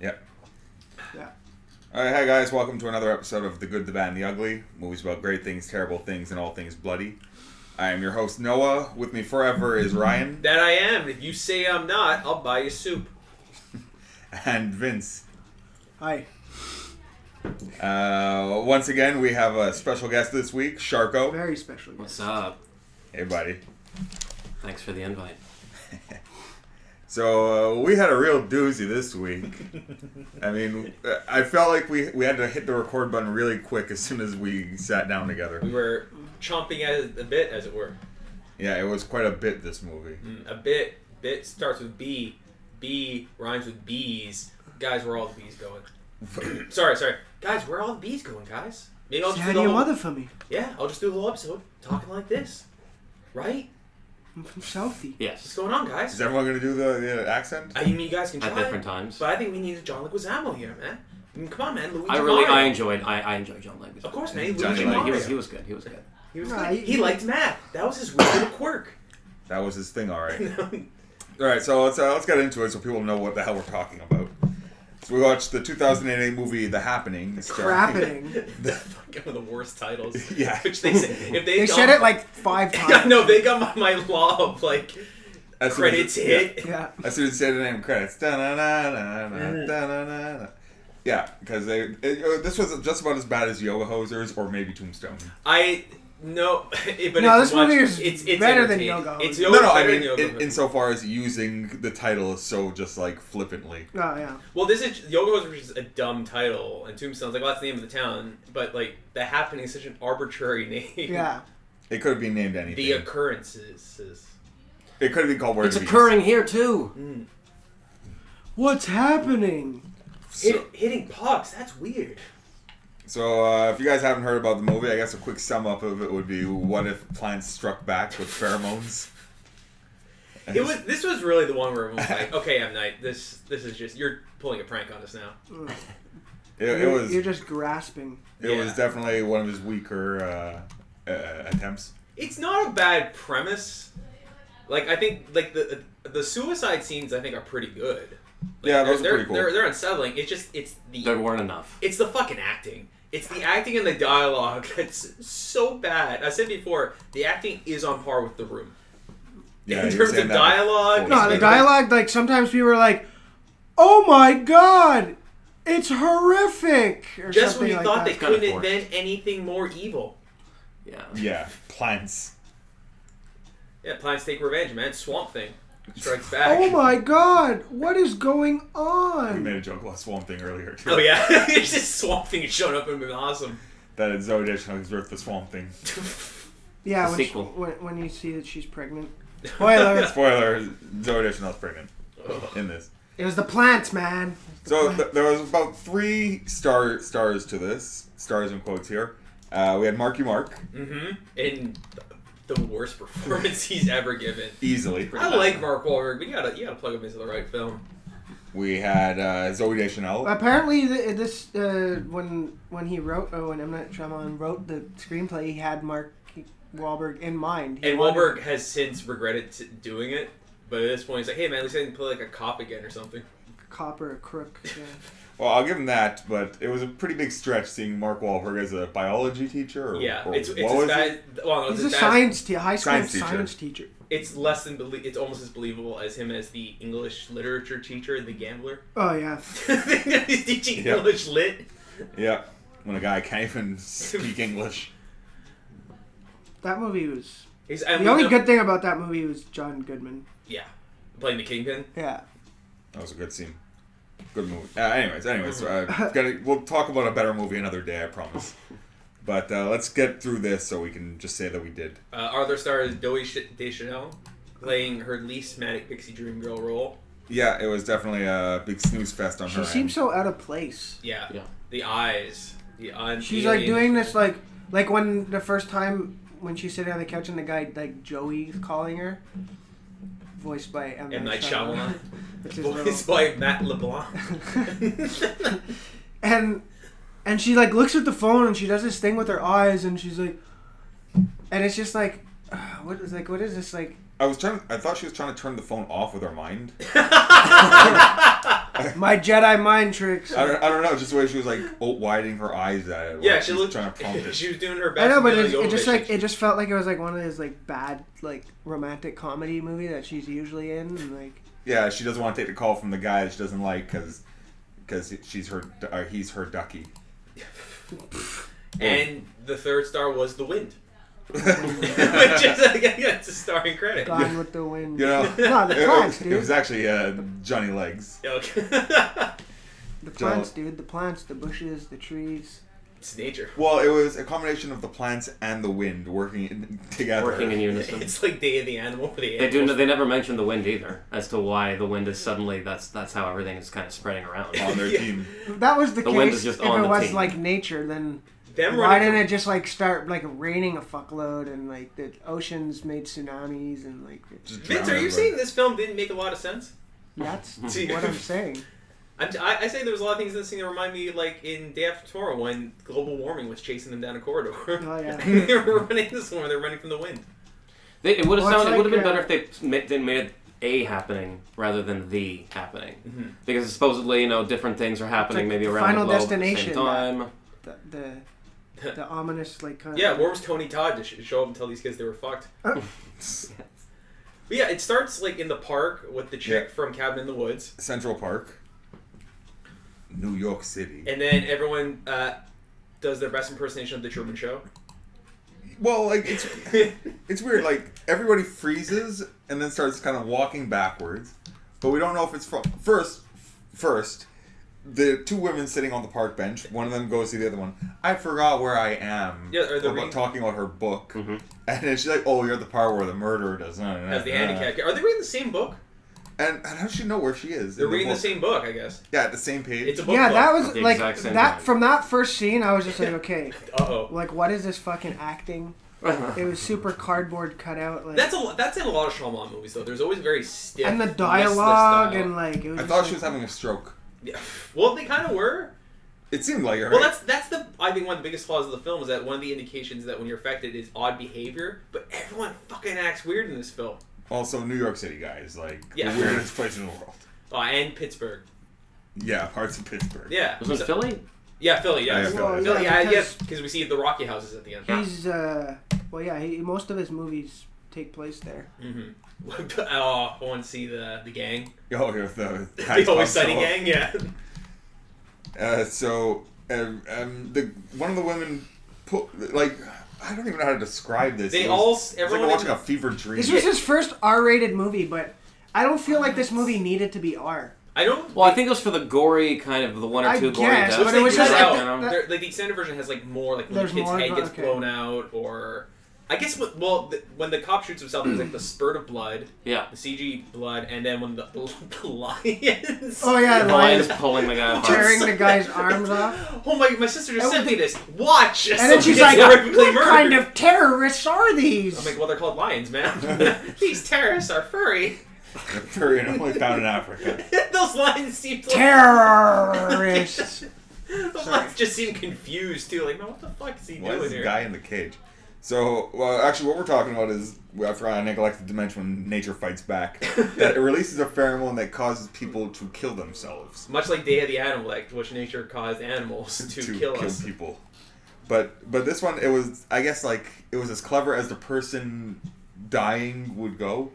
Yep. Yeah. All right, hi guys. Welcome to another episode of The Good, the Bad, and the Ugly. Movies about great things, terrible things, and all things bloody. I am your host, Noah. With me forever is Ryan. That I am. If you say I'm not, I'll buy you soup. And Vince. Hi. Once again, we have a special guest this week, Sharko. Very special. What's up? Hey, buddy. Thanks for the invite. So, we had a real doozy this week. I mean, I felt like we had to hit the record button really quick as soon as we sat down together. We were chomping at a bit, as it were. Yeah, it was quite a bit, this movie. A bit. Bit starts with B. B rhymes with bees. Guys, where are all the bees going? Sorry. Guys, where are all the bees going, guys? Maybe I'll just Say do hi the to your whole... mother for me. Yeah, I'll just do the whole episode talking like this. Right? I'm from Southie. What's Yes. going on, guys? Is everyone going to do the accent? I mean, you guys can try. At different times. But I think we need a John Leguizamo here, man. I mean, come on, man. Luigi I Mario. enjoyed John Leguizamo. Of course, man. Johnny Luigi Leguizamo. Mario. He was good. He was Nah, good. He liked math. That was his weird little quirk. That was his thing, all right. All right, so let's get into it so people know what the hell we're talking about. So we watched the 2008 movie The Happening. Crappening. Fucking one of the worst titles. Yeah. Which they say, if They said it like 5 times. Yeah, no, they got my law of like As soon as credits it- hit. Yeah. As soon as you say the name, credits. Da-na-na-na-na, da-na-na-na. Yeah, because this was just about as bad as Yoga Hosers or maybe Tombstone. No, but No, it's this movie much, is it's better than entertaining. Yoga It's Hosers. No, I better mean, than Yoga Hosers. insofar as using the title so just like flippantly. Oh, yeah. Well, this is Yoga Hosers is a dumb title, and Tombstone's like, well, that's the name of the town, but like The Happening is such an arbitrary name. Yeah. It could have been named anything. The occurrences. It could have been called Where It's the Bees. occurring here too. What's happening? So, Hitting pucks, that's weird. so if you guys haven't heard about the movie, I guess a quick sum up of it would be: what if plants struck back with pheromones? This was really the one where everyone was like, okay, M. Night, this is just, you're pulling a prank on us now. It was. You're just grasping. It was definitely one of his weaker attempts. It's not a bad premise. Like, I think, like, the suicide scenes, I think, are pretty good. Like, Yeah, those are pretty cool. They're unsettling. It's just, There weren't enough. It's the fucking acting. It's the acting and the dialogue that's so bad. I said before, the acting is on par with The Room. Yeah, In you were terms saying of that dialogue. before. No, the dialogue, like, sometimes people are like, oh my god, it's horrific. Or Just something when you like thought that. they Kinda couldn't forced. invent anything more evil. Yeah. Yeah, plants. Yeah, Plants Take Revenge, man. Swamp Thing strikes back. Oh my god, what is going We on? made a joke about Swamp Thing earlier too. Oh, yeah. It's just Swamp Thing has shown up and been awesome. That is Zoe Deschanel's ripped the Swamp Thing. Yeah, The when, sequel. when you see that she's pregnant. Spoiler. Spoiler: Zoe Deschanel's pregnant in this. It was the plants, man. So there was about 3 stars to this. Stars in quotes here. We had Marky Mark, Mm-hmm. And the worst performance he's ever given. easily. I like Mark Wahlberg, but you gotta plug him into the right film. We had Zoe Deschanel. Apparently, this when he wrote, when M. Night Shyamalan wrote the screenplay, he had Mark Wahlberg in mind. He And wanted- Wahlberg has since regretted doing it, but at this point he's like, hey man, at least I didn't play like a cop again or something. cop or a crook. Yeah. Well, I'll give him that, but it was a pretty big stretch seeing Mark Wahlberg as a biology teacher. Yeah, or it's what as was bad. it? Well, no, He's it's a as bad. high school Science science teacher. teacher. It's less than it's almost as believable as him as the English literature teacher, the gambler. Oh yeah. He's teaching Yep. English lit. Yeah, when a guy can't even speak English. That movie was. He's The only good thing about that movie was John Goodman. Yeah, playing the kingpin. Yeah. That was a good scene. Good movie. Anyways, we'll talk about a better movie another day, I promise. But let's get through this so we can just say that we did. Our other star is Zoe Deschanel, playing her least manic pixie dream girl role. Yeah, it was definitely a big snooze fest on her She seems end. so out of place. Yeah, Yeah. the eyes, She's like doing this like when the first time when she's sitting on the couch and the guy like Joey's calling her, voiced by M. Night Shyamalan. Which is Voiced by Matt LeBlanc. and she like looks at the phone and she does this thing with her eyes and she's like, and it's just like, what is this like? I thought she was trying to turn the phone off with her mind. My Jedi mind tricks. I don't know, just the way she was like widening her eyes at it. Yeah, like she was looked. trying to prompt it. She was doing her best. I know, but Mila it just Jovovich. like it just felt like it was like one of those like bad like romantic comedy movie that she's usually in, and like Yeah, she doesn't want to take the call from the guy that she doesn't like because he's her ducky. And the third star was The Wind. Which is it's a starring credit. Gone with the Wind. You know, No, the plants, it dude. was actually Johnny Legs. Okay. The plants, dude. The plants, the bushes, the trees. It's nature. Well, it was a combination of the plants and the wind working together. Working in unison. It's like Day of the Animal for the animals. They never mentioned the wind either, as to why the wind is suddenly that's how everything is kind of spreading around. On their Yeah. team. That was the wind is case. just If on it the was team. like nature, then Them why running didn't from- it just like start like raining a fuckload and like the oceans made tsunamis and like Just Vince, drown are you everybody. saying this film didn't make a lot of sense? that's See- what I'm saying. I say there was a lot of things in this scene that remind me, like in Day After Tomorrow, when global warming was chasing them down a corridor. Oh yeah. They were running this one, they're running from the wind. It would have Well, it's sounded. It would have been like, better if they made a happening rather than the happening, Mm-hmm. because supposedly different things are happening like maybe around Final the globe Destination, at the same time. The ominous like kind Yeah, of where was Tony Todd to show up and tell these kids they were fucked? But yeah, it starts like in the park with the chick Yeah. from Cabin in the Woods, Central Park, New York City. and then everyone does their best impersonation of the Truman Show. Well, like it's weird. Like everybody freezes and then starts kind of walking backwards, but we don't know if it's from first. The two women sitting on the park bench. One of them goes to the other one. I forgot where I am. Yeah, or the talking about her book, Mm-hmm. and then she's like, "Oh, you're at the part where the murderer does." As the handicap. Are they reading the same book? And how does she know where she is? They're in reading the book? same book, I guess. Yeah, at the same page. It's a book yeah, club. that was At the like exact same that time. from that first scene. I was just like, okay, Uh-oh. like what is this fucking acting? It was super cardboard cut out. Like, That's in a lot of Shyamalan movies, though. There's always very stiff, and the listless dialogue style. and like it was. I just thought like, she was having a stroke. Yeah. Well, they kind of were. It seemed like her. Well, that's the I think one of the biggest flaws of the film is that one of the indications that when you're affected is odd behavior, but everyone fucking acts weird in this film. Also, New York City guys, like Yeah. the weirdest place in the world. And Pittsburgh. Yeah, parts of Pittsburgh. Yeah. Was it Philly? Yeah, Philly. Yeah. Yeah, Philly. Philly, Yeah, yeah, because- because we see the Rocky houses at the end. He's well, yeah. Most of his movies take place there. Mm-hmm. Oh, I want to see the gang. Oh, yeah, the The Always Sunny gang. Yeah. The one of the women I don't even know how to describe this. They It all- was like everyone watching in- a fever dream. This was his first R-rated movie, but I don't feel like this movie needed to be R. I don't. Well, I think it was for the gory kind of the one or I two gory guess, deaths. but it was Like, just cut like out. that- Like the extended version has like more like when the There's kid's more, head gets okay. blown out, or I guess when the cop shoots himself, there's like the spurt of blood, Yeah. the CG blood, and then when the lions. Oh yeah, The lion is Lions pulling the guy apart. tearing the guy's arms off. Oh my sister just And sent with me this. Watch. And then she's like, "What kind of terrorists are these?" I'm like, well, they're called lions, man. These terrorists are furry. They're furry and only found in Africa. Those lions seem like Terrorists. Those lions just seem confused too. Like, man, what the fuck is he Why doing is this here? guy in the cage? So, well, actually, what we're talking about is I forgot I neglected to mention when nature fights back that it releases a pheromone that causes people to kill themselves. Much like Day of the Animal, like which nature caused animals to kill us. People. But this one, it was, I guess, like it was as clever as the person dying would go.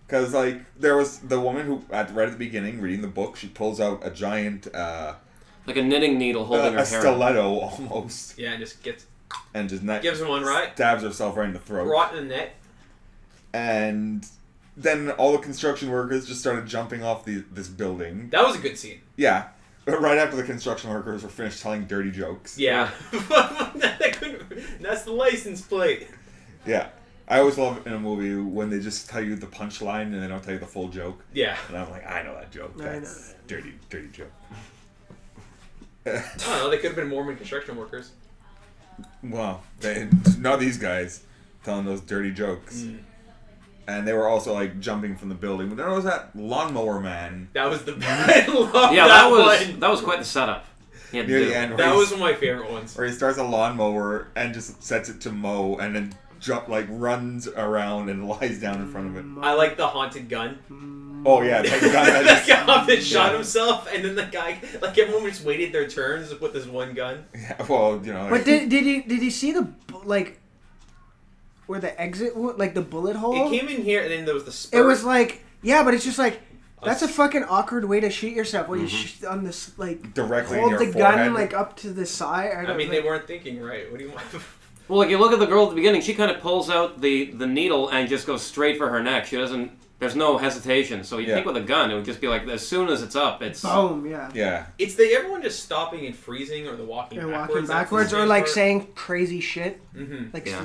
Because, like, there was the woman who, right at the beginning, reading the book, she pulls out a giant... like a knitting needle holding her a hair. stiletto, almost. Yeah, and just gets And just gives her one right. stabs herself right in the throat. Brought in the neck. And then all the construction workers just started jumping off this building. That was a good scene. Yeah. But right after the construction workers were finished telling dirty jokes. Yeah. That's the license plate. Yeah. I always love in a movie when they just tell you the punchline and they don't tell you the full joke. Yeah. And I'm like, I know that joke. I That's know. dirty joke. I don't know. They could have been Mormon construction workers. Well, not these guys telling those dirty jokes. And they were also like jumping from the building. But there was that lawnmower man That was the. I love Yeah, that that one. was quite the setup. He had to near do. the end. That was one of my favorite ones. Where he starts a lawnmower and just sets it to mow and then runs around and lies down in front of it. I like the haunted gun. Oh yeah, the gun that the cop that shot himself, and then the guy, like everyone just waited their turns with this one gun. Yeah, well, you know. But did he see the like where the exit like the bullet hole? It came in here, and then there was the spurt. It was like but it's just like. That's a fucking awkward way to shoot yourself. Where you shoot on this like directly hold in the your gun forehead. like up to the side. I mean, they weren't thinking right. What do you want? Well, like you look at the girl at the beginning, she kind of pulls out the needle and just goes straight for her neck. She doesn't. There's no hesitation. So you think with a gun, it would just be like as soon as it's up, it's boom. Yeah. Yeah. It's the everyone just stopping and freezing, or the walking backwards. Or like saying crazy shit. Mm-hmm. Like the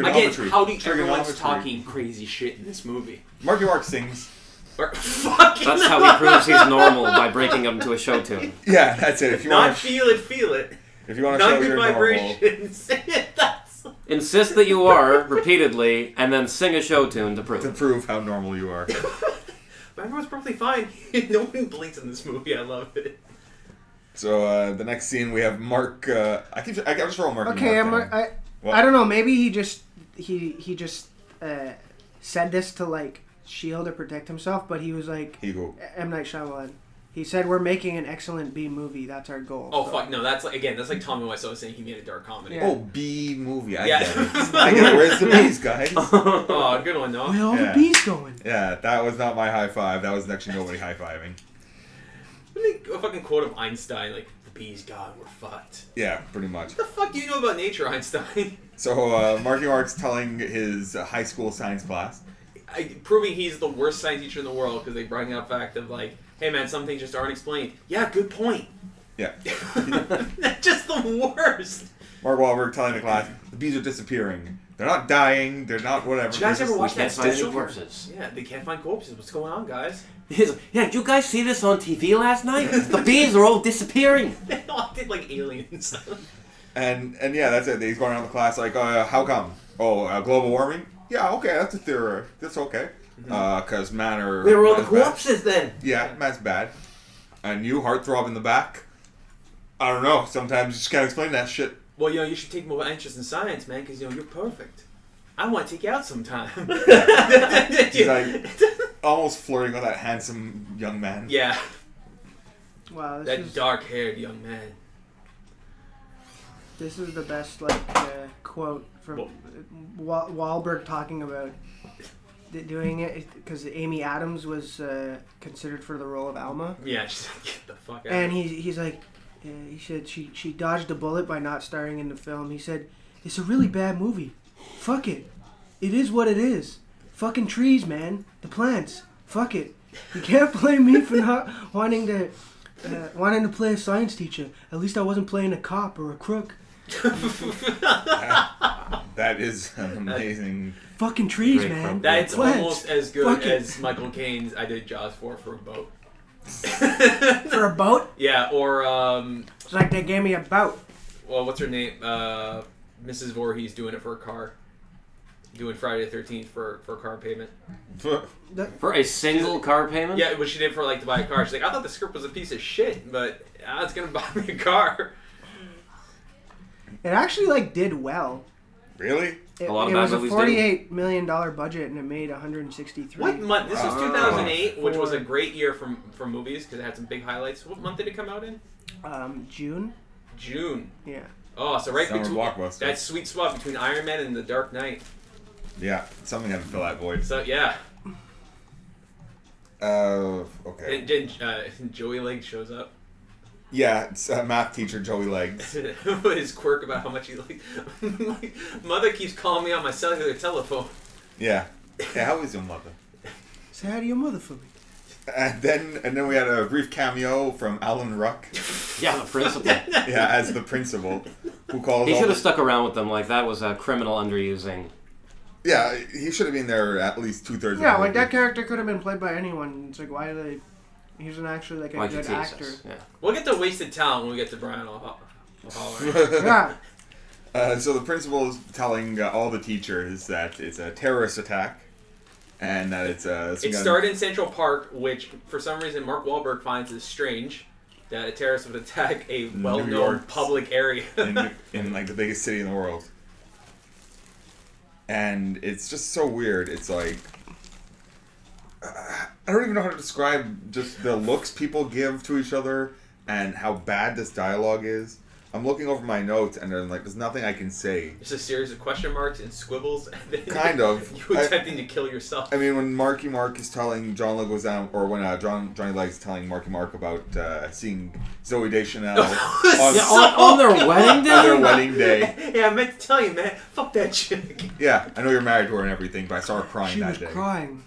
Again, how do everyone's talking crazy shit in this movie? Marky Mark sings. That's how he proves he's normal, by breaking up into a show tune. Yeah, that's it. If you not want feel it. If you want to show good you're vibrations. Insist that you are repeatedly, and then sing a show tune to prove. To prove how normal you are. But everyone's perfectly fine. No one blinks in this movie. I love it. So the next scene we have Mark. I just roll Mark. Okay, I don't know. Maybe he just said this to like shield or protect himself, but he was like M. Night Shyamalan. He said we're making an excellent B movie. That's our goal. Oh fuck no! That's like Tommy Wiseau saying he made a dark comedy. Yeah. Oh, B movie. I get it. Where's the bees, guys? Oh, good one, no. Where all the bees going? Yeah, that was not my high five. That was actually nobody high fiving. A fucking quote of Einstein, like the bees gone, we're fucked. Yeah, pretty much. What the fuck do you know about nature, Einstein? So Marky Mark's telling his high school science class. Proving he's the worst science teacher in the world because they bring up fact of like, hey man, some things just aren't explained. Yeah, good point. Yeah. That's just the worst. Mark Wahlberg telling the class, the bees are disappearing. They're not dying. They're not whatever. Did you guys ever watch that special? Corpses. Yeah, they can't find corpses. What's going on, guys? Yeah, did you guys see this on TV last night? The bees are all disappearing. They all did like aliens. and yeah, that's it. He's going around the class like, how come? Oh, global warming? Yeah, okay, that's a theory. That's okay. Because man are... Where were all the corpses then? Yeah, man's bad. And you, heartthrob in the back? I don't know. Sometimes you just can't explain that shit. Well, you should take more interest in science, man, because, you're perfect. I want to take you out sometime. He's like almost flirting with that handsome young man. Yeah. Wow, that dark-haired young man. This is the best quote from Wahlberg talking about doing it because Amy Adams was considered for the role of Alma. Yeah, she's like, get the fuck out. And he's like, he said she dodged a bullet by not starring in the film. He said, it's a really bad movie. Fuck it. It is what it is. Fucking trees, man. The plants. Fuck it. You can't blame me for not wanting to play a science teacher. At least I wasn't playing a cop or a crook. That is an amazing... Fucking trees, man. That's plants. almost as good as Michael Caine's I Did Jaws for a boat. For a boat? Yeah, or... It's like they gave me a boat. Well, what's her name? Mrs. Voorhees doing it for a car. Doing Friday the 13th for a car payment. For a single car payment? Yeah, what she did for to buy a car. She's like, I thought the script was a piece of shit, but it's gonna buy me a car. It actually did well. Really? It was a $48 million budget and it made $163. What month? This was 2008, which was a great year for movies because it had some big highlights. What month did it come out in? June. June. Yeah. Oh, so right Summer between blockbuster. that sweet spot between Iron Man and The Dark Knight. Yeah, something had to fill that void. So yeah. Okay. Then Joey Legs shows up. Yeah, it's math teacher Joey Legs. His quirk about how much he my mother keeps calling me on my cellular telephone. Yeah. Hey, how is your mother? Say hi to your mother for me. And then we had a brief cameo from Alan Ruck. Yeah, the principal. Yeah, as the principal, who called. He should have stuck around with them. That was a criminal underusing. Yeah, he should have been there at least 2/3. Yeah, that character could have been played by anyone. It's why do they? He's actually a good actor. Yeah. We'll get to wasted talent when we get to Brian O'Halloran. Yeah. So the principal is telling all the teachers that it's a terrorist attack, and that it's It started in Central Park, which for some reason Mark Wahlberg finds is strange that a terrorist would attack a well-known public area in the biggest city in the world. and it's just so weird. It's like I don't even know how to describe just the looks people give to each other and how bad this dialogue is. I'm looking over my notes and I'm like, there's nothing I can say. It's a series of question marks and squibbles. And then Kind of. You attempting to kill yourself. I mean, when Marky Mark is telling John Leguizamo, or when Johnny Legs is telling Marky Mark about seeing Zooey Deschanel on their wedding day. on their wedding day. Yeah, I meant to tell you, man. Fuck that chick. Yeah, I know you're married to her and everything, but I saw her crying She that was day. crying.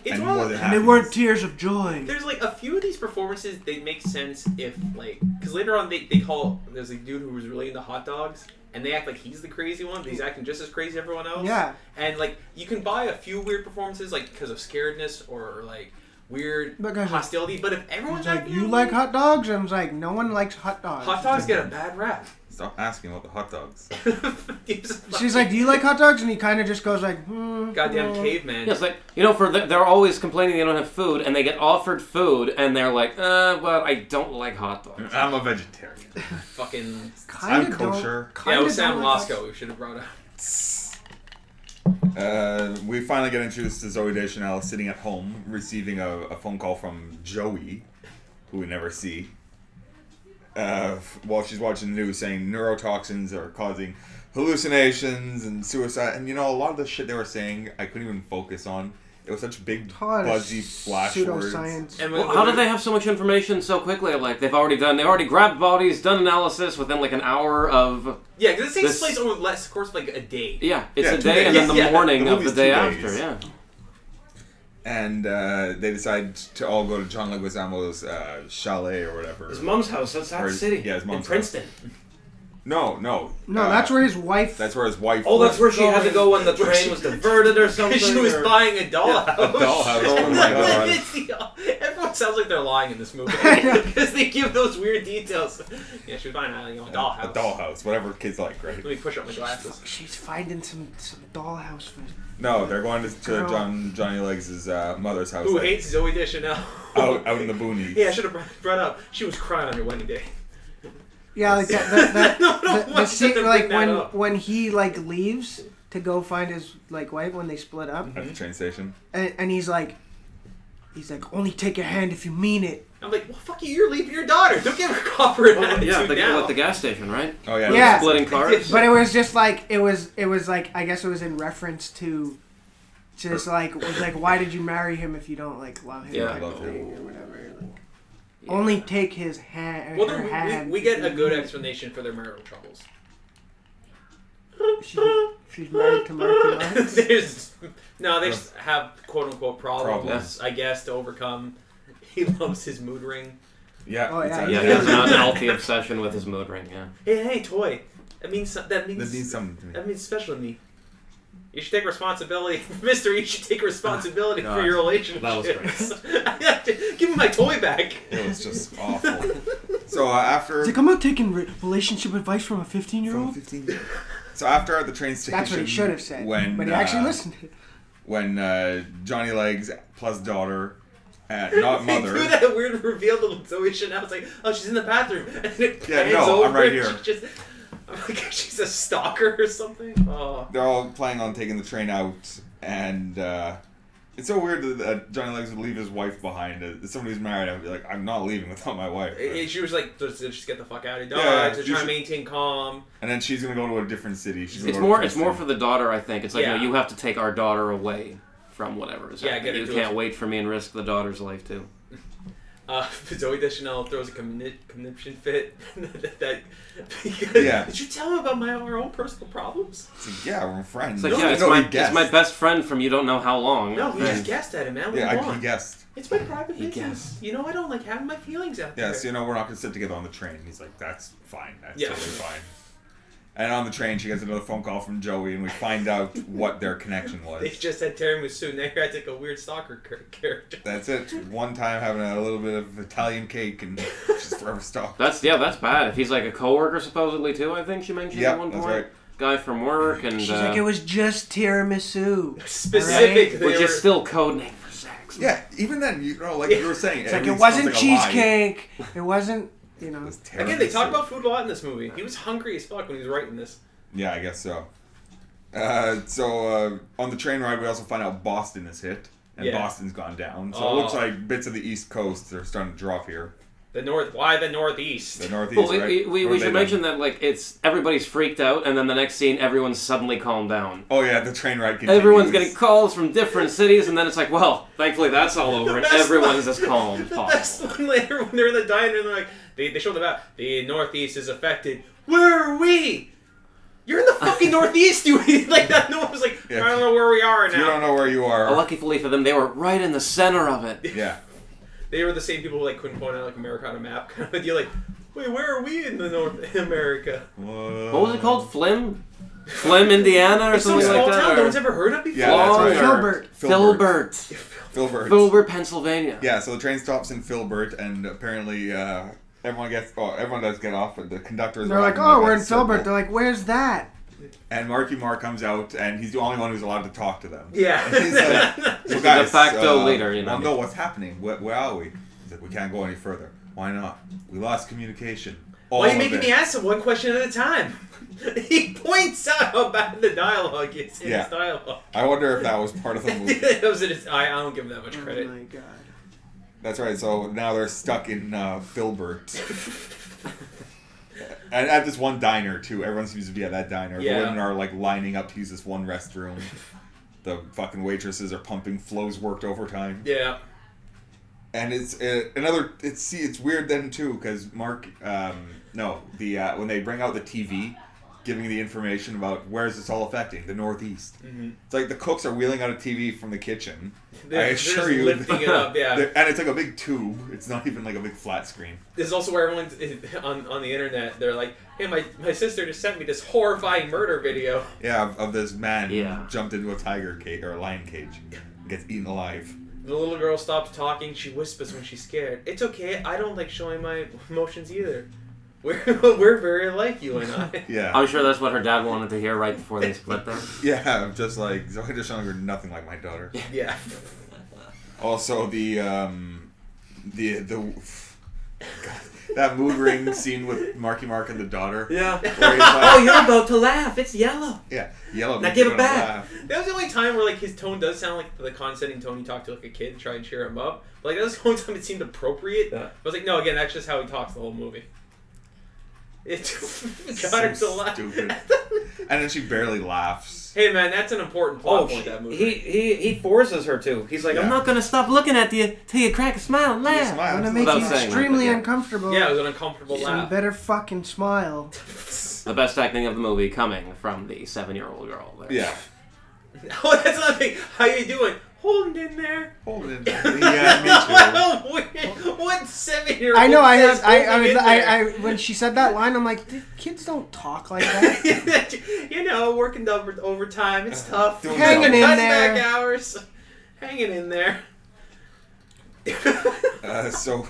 It's And one more of than the- And they weren't tears of joy. There's like a few of these performances, they make sense if like, because later on they call, there's a dude who was really into hot dogs, and they act like he's the crazy one, but he's acting just as crazy as everyone else. Yeah. And like, you can buy a few weird performances, like because of scaredness or like weird But guys, hostility, but if everyone's He's like, acting you that like way- hot dogs? And I was like, no one likes hot dogs. hot dogs get a bad rap. Stop asking about the hot dogs. She's like, do you like hot dogs? And he kind of just goes like, goddamn caveman. Yeah, it's like, they're always complaining they don't have food, and they get offered food, and they're like, well, I don't like hot dogs. I'm a vegetarian. Fucking I'm kosher. yeah, it was Sam Lasco. We should have brought up. We finally get introduced to Zooey Deschanel sitting at home, receiving a phone call from Joey, who we never see, while she's watching the news saying neurotoxins are causing hallucinations and suicide. And a lot of the shit they were saying, I couldn't even focus on. It was such big, buzzy flash words. Pseudoscience. And Well, how did they have so much information so quickly? Like, they already grabbed bodies, done analysis within like an hour of... Yeah, because it takes place over less course of like a day. Yeah, it's Yeah, a 2 day days. and then the Yeah, morning the of the movie's day 2 after, days. yeah. And they decide to all go to John Leguizamo's chalet or whatever. His mom's house outside Or the his- city. yeah, his mom's in Princeton. No. No, that's where his wife... That's where his wife Oh, was. that's where she had to go when the train was diverted or something. She was buying a dollhouse. A dollhouse. Oh my god. Everyone sounds like they're lying in this movie because they give those weird details. Yeah, she was buying a dollhouse. A dollhouse. Whatever kids like, right? Let me push up my glasses. She's finding some dollhouse for... No, they're going to Girl. Johnny Legs' mother's house. Who hates Zooey Deschanel? out in the boonies. Yeah, I should have brought up. She was crying on your wedding day. Yeah, like that No, the why scene, did they like bring that up? when he like leaves to go find his like wife when they split up, At the train station. and he's like, only take your hand if you mean it. I'm like, well, fuck you. You're leaving your daughter. Don't give her copper an attitude now. At the gas station, right? Oh yeah. Yeah. Splitting cars. But it was just like it was like I guess it was in reference to just like was like why did you marry him if you don't like love him Yeah. type Love of him. thing or whatever. Like, only take his hand. Well, her hand. we get a good explanation for their marital troubles. She's married to Marky Mark. They just have quote unquote problems, I guess, to overcome. He loves his mood ring. Yeah. Oh, yeah, it's Yeah, he has an unhealthy obsession with his mood ring, yeah. Hey, toy. That means That means something to me. that means special to me. You should take responsibility, Mister. You should take responsibility No, for your relationship. that was Give me my toy back. It was just awful. So after It's like I'm not taking relationship advice from a 15-year-old. 15. So after at the train station, That's what he should have said. When but he actually listened. When Johnny Legs plus daughter, not They mother. do that weird reveal to Zooey Chanel. It's like, oh, she's in the bathroom. And it Yeah, pans no, I'm over right and here. I'm like, she's a stalker or something. Oh. They're all planning on taking the train out, and it's so weird that Johnny Legs would leave his wife behind. As somebody who's married, I'd be like, I'm not leaving without my wife. She was like, just get the fuck out of here. Yeah, To you try should- and maintain calm. And then she's gonna go to a different city. She's gonna It's go to more Princeton. for the daughter, I think. It's like, Yeah. you have to take our daughter away from whatever is Yeah, happening. get her You to can't it. wait for me and risk the daughter's life, too. Zooey Deschanel throws a conniption fit. Yeah. Did you tell him about our own personal problems? It's like, yeah, we're friends. It's like, No, yeah, it's no, my, he guessed. it's my best friend from you don't know how long. No, he And- just guessed at him, man. What do you Yeah, he want? guessed. It's my private He business. guessed. You know, I don't like having my feelings out Yeah, there. so we're not gonna sit together on the train. He's like, that's fine. That's Yeah. totally fine. And on the train, she gets another phone call from Joey, and we find out what their connection was. They just had tiramisu. Now you're acting like a weird stalker character. That's it. One time having a little bit of Italian cake, and she's forever stalked. That's bad. If he's like a coworker supposedly too, I think she mentioned Yep, at one that's point. right. Guy from work and She's like, it was just tiramisu. Specific. Right? they which were- is still code name for sex. Yeah, even then, you were saying, It's like, it everything wasn't sounds like a lie. cheesecake. It wasn't, It was Again, they talk tiramisu. about food a lot in this movie. He was hungry as fuck when he was writing this. Yeah, I guess so. So on the train ride, we also find out Boston is hit, and Boston's gone down. So it looks like bits of the East Coast are starting to drop here. Why the Northeast? The Northeast, well, right? We should mention that like it's everybody's freaked out, and then the next scene, everyone's suddenly calmed down. Oh yeah, the train ride continues. Everyone's getting calls from different cities, and then it's like, well, thankfully that's all over, and everyone's as calm as The best possible. one later when they're in the diner, and they're like, they show the map. The Northeast is affected. Where are we? You're in the fucking Northeast, you idiot. Like that. No one was like, I don't know where we are now. You don't know where you are. Luckily for them, they were right in the center of it. Yeah. They were the same people who like couldn't point out like America on a map. Kind of, you're like, wait, where are we in the North America? What was it called? Flim, Indiana, or It's some something small like that. town no one's ever heard of before. Yeah, that's right. Filbert. Filbert, Pennsylvania. Yeah, so the train stops in Filbert, and apparently everyone does get off, but the conductor is They're like, oh, we're in Filbert. They're like, where's that? And Marky Mark comes out, and he's the only one who's allowed to talk to them. Yeah. And he's like, so the guys, de facto leader, you know. I know what's happening. Where are we? He's like, we can't go any further. Why not? We lost communication. Why are you making me answer one question at a time? He points out how bad the dialogue is in his dialogue. I wonder if that was part of the movie. I don't give him that much credit. Oh my god. That's right. So now they're stuck in Filbert. And at this one diner, too. Everyone seems to be at that diner. Yeah. The women are, like, lining up to use this one restroom. The fucking waitresses are pumping. Flo's worked overtime. Yeah. And it's it's weird then, too, because Mark... when they bring out the TV, giving the information about where is this all affecting, the Northeast. Mm-hmm. It's like the cooks are wheeling out a TV from the kitchen. I assure you. Lifting it up, yeah. And it's like a big tube. It's not even like a big flat screen. This is also where everyone's on the internet. They're like, hey, my sister just sent me this horrifying murder video. Yeah, of this man jumped into a tiger cage or a lion cage and gets eaten alive. The little girl stops talking. She whispers when she's scared. It's okay. I don't like showing my emotions either. We're very like you and I. Yeah. I'm sure that's what her dad wanted to hear right before they split them. Yeah, just like Zoe Deschanel, you're nothing like my daughter. Yeah. Also, that mood ring scene with Marky Mark and the daughter. Yeah. Where he's like, you're about to laugh. It's yellow. Yeah, yellow. Now means give you're it gonna back. laugh. That was the only time where like his tone does sound like the condescending tone you talk to like a kid and try and cheer him up. But like that was the only time it seemed appropriate. Yeah. I was like, no, again, that's just how he talks the whole movie. It got her to laugh. Stupid. And then she barely laughs. Hey man, that's an important plot point. That movie. He forces her to. He's like, I'm not gonna stop looking at you till you crack a smile and laugh. I'm gonna make Without you saying extremely that, uncomfortable. Yeah, it was an uncomfortable So you laugh. better fucking smile. The best acting of the movie coming from the 7-year-old girl. There. Yeah. Oh, that's another thing. How you doing? Holding in there. Hold it. Yeah, me too. What 7-year-old? I know. says I when she said that line, I'm like, kids don't talk like that. You know, working overtime. It's tough. Hanging in there. Back hours. Hanging in there. So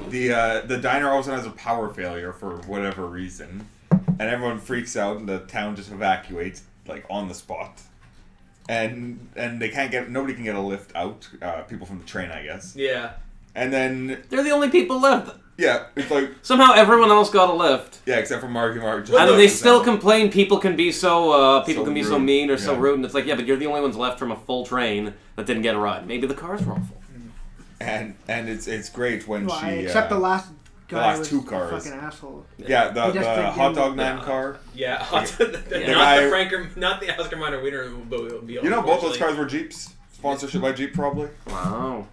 the diner all of a sudden has a power failure for whatever reason, and everyone freaks out, and the town just evacuates like on the spot. And nobody can get a lift out. People from the train, I guess. Yeah. And then They're the only people left. yeah, it's like Somehow everyone else got a lift. yeah, except for Marky Mark. And then they still complain people can be so So so rude. mean or so Yeah. rude, and it's like, yeah, but you're the only ones left from a full train that didn't get a ride. Maybe the cars were all full. And it's great when Well, she except the last guy last was two cars. a fucking asshole. yeah the He just didn't hot give dog him- man Yeah. car. Yeah. Not the Oscar Mayer winner. You know both those cars were Jeeps. Sponsorship by Jeep probably. Wow.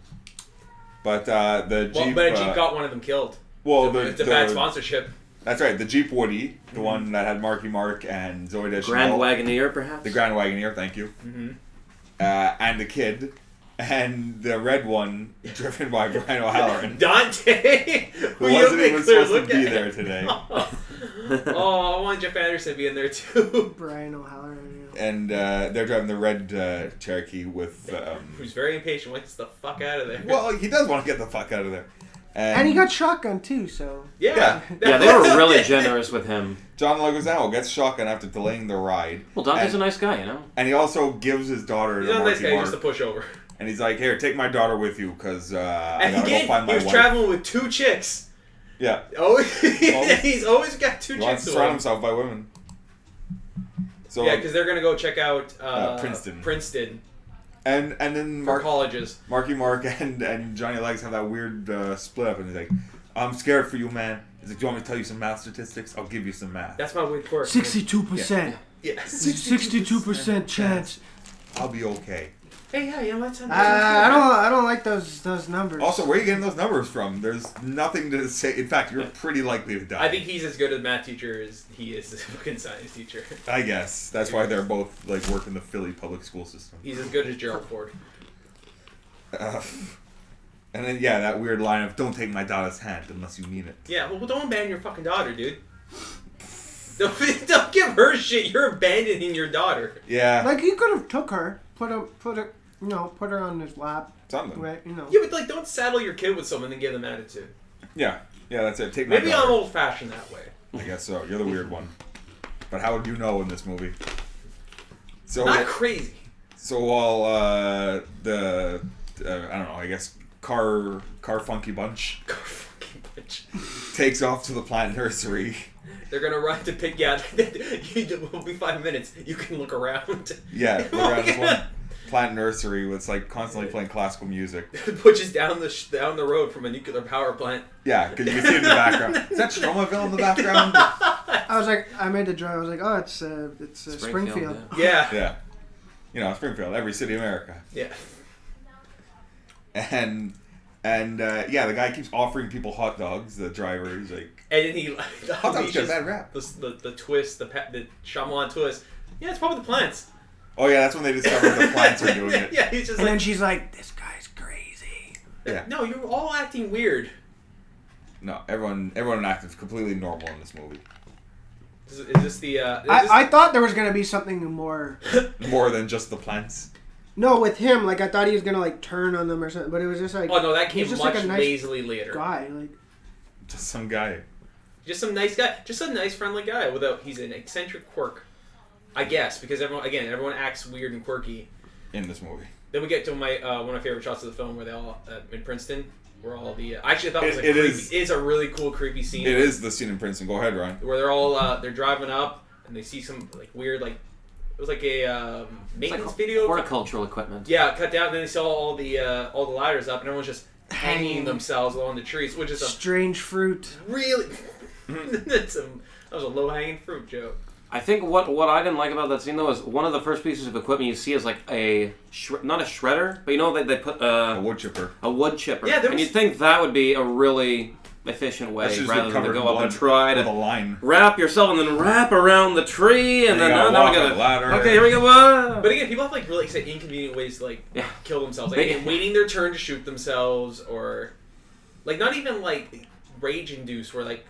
But the Jeep. But a Jeep got one of them killed. well, So it's a bad sponsorship. That's right. The Jeep Woody, the one that had Marky Mark and Zoe Deschanel. Grand Wagoneer, perhaps? The Grand Wagoneer, thank you. Mm-hmm. And the kid. And the red one, driven by Brian O'Halloran, Dante, who wasn't even supposed to be there today. Oh, I want Jeff Anderson to be in there too. Brian O'Halloran. And they're driving the red Cherokee with... Who's very impatient, wants the fuck out of there. well, he does want to get the fuck out of there. And he got shotgun too, so. Yeah. Yeah, they were really generous with him. John Leguizamo gets shotgun after delaying the ride. Well, Dante's a nice guy, you know? And he also gives his daughter He's to not a nice Marky guy, he's Mark. just a pushover. And he's like, here, take my daughter with you, because I And gotta go find my he was wife. traveling with 2 chicks. Yeah. Oh, he's always got 2 He chicks wants to with surround him. himself by women. So yeah, because they're gonna go check out Princeton. And then colleges. Marky Mark and Johnny Legs have that weird split up, and he's like, "I'm scared for you, man." He's like, "Do you want me to tell you some math statistics? I'll give you some math." That's my weird quirk. 62%. Yeah. 62% chance. I'll be okay. Hey, yeah, you know what's I don't like those numbers. Also, where are you getting those numbers from? There's nothing to say. In fact, you're pretty likely to die. I think he's as good a math teacher as he is a fucking science teacher. I guess that's why they're both like work in the Philly public school system. He's as good as Gerald Ford. And then that weird line of "Don't take my daughter's hand unless you mean it." Yeah, well, don't abandon your fucking daughter, dude. Don't give her shit. You're abandoning your daughter. Yeah. Like he could have took her, put her on his lap. Something. Right, Yeah, but like, don't saddle your kid with someone and give them attitude. Yeah, that's it. Take my Maybe daughter. I'm old-fashioned that way. I guess so. You're the weird one. But how would you know in this movie? So Not crazy. So while I don't know, I guess car funky bunch takes off to the plant nursery. They're gonna run to pick. Yeah, it'll be 5 minutes. You can look around. Yeah, look around this one plant nursery with like constantly playing classical music. Which is down the road from a nuclear power plant. Yeah, because you can see it in the background. Is that Stromaville in the background? I was like, I made the joke. I was like, oh, it's Springfield. Yeah. Yeah. You know, Springfield, every city in America. Yeah. And the guy keeps offering people hot dogs. The driver, he's like, and then he hot dogs get a bad rap. The twist, the Shyamalan twist. Yeah, it's probably the plants. Oh yeah, that's when they discovered the plants are doing it. Yeah, he's just and then she's like, this guy's crazy. Yeah. No, you're all acting weird. No, everyone acted completely normal in this movie. Is this the? I thought there was gonna be something more. More than just the plants. No, with him, like I thought he was gonna like turn on them or something, but it was just like. Oh no, that came just much like a nice lazily later. Guy, like. Just some guy. Just some nice guy. Just a nice, friendly guy. He's an eccentric quirk, I guess, because everyone acts weird and quirky in this movie. Then we get to one of my favorite shots of the film where they all in Princeton. Where all the I actually thought it is a really cool creepy scene. It is the scene in Princeton. Go ahead, Ryan. Where they're all they're driving up and they see some like weird like it was like a maintenance video. Horticultural equipment. Yeah, cut down. And then they saw all the ladders up and everyone's just hanging themselves along the trees, which is a strange fruit. Really, that was a low hanging fruit joke. I think what I didn't like about that scene though is one of the first pieces of equipment you see is like not a shredder, but you know they put a wood chipper. A wood chipper. Yeah, and you'd think that would be a really efficient way rather than to go up and try to wrap yourself and then wrap around the tree and then now we got a ladder. Okay, here we go. But again, people have like really inconvenient ways to like kill themselves, like again, waiting their turn to shoot themselves, or like not even like rage induced, where like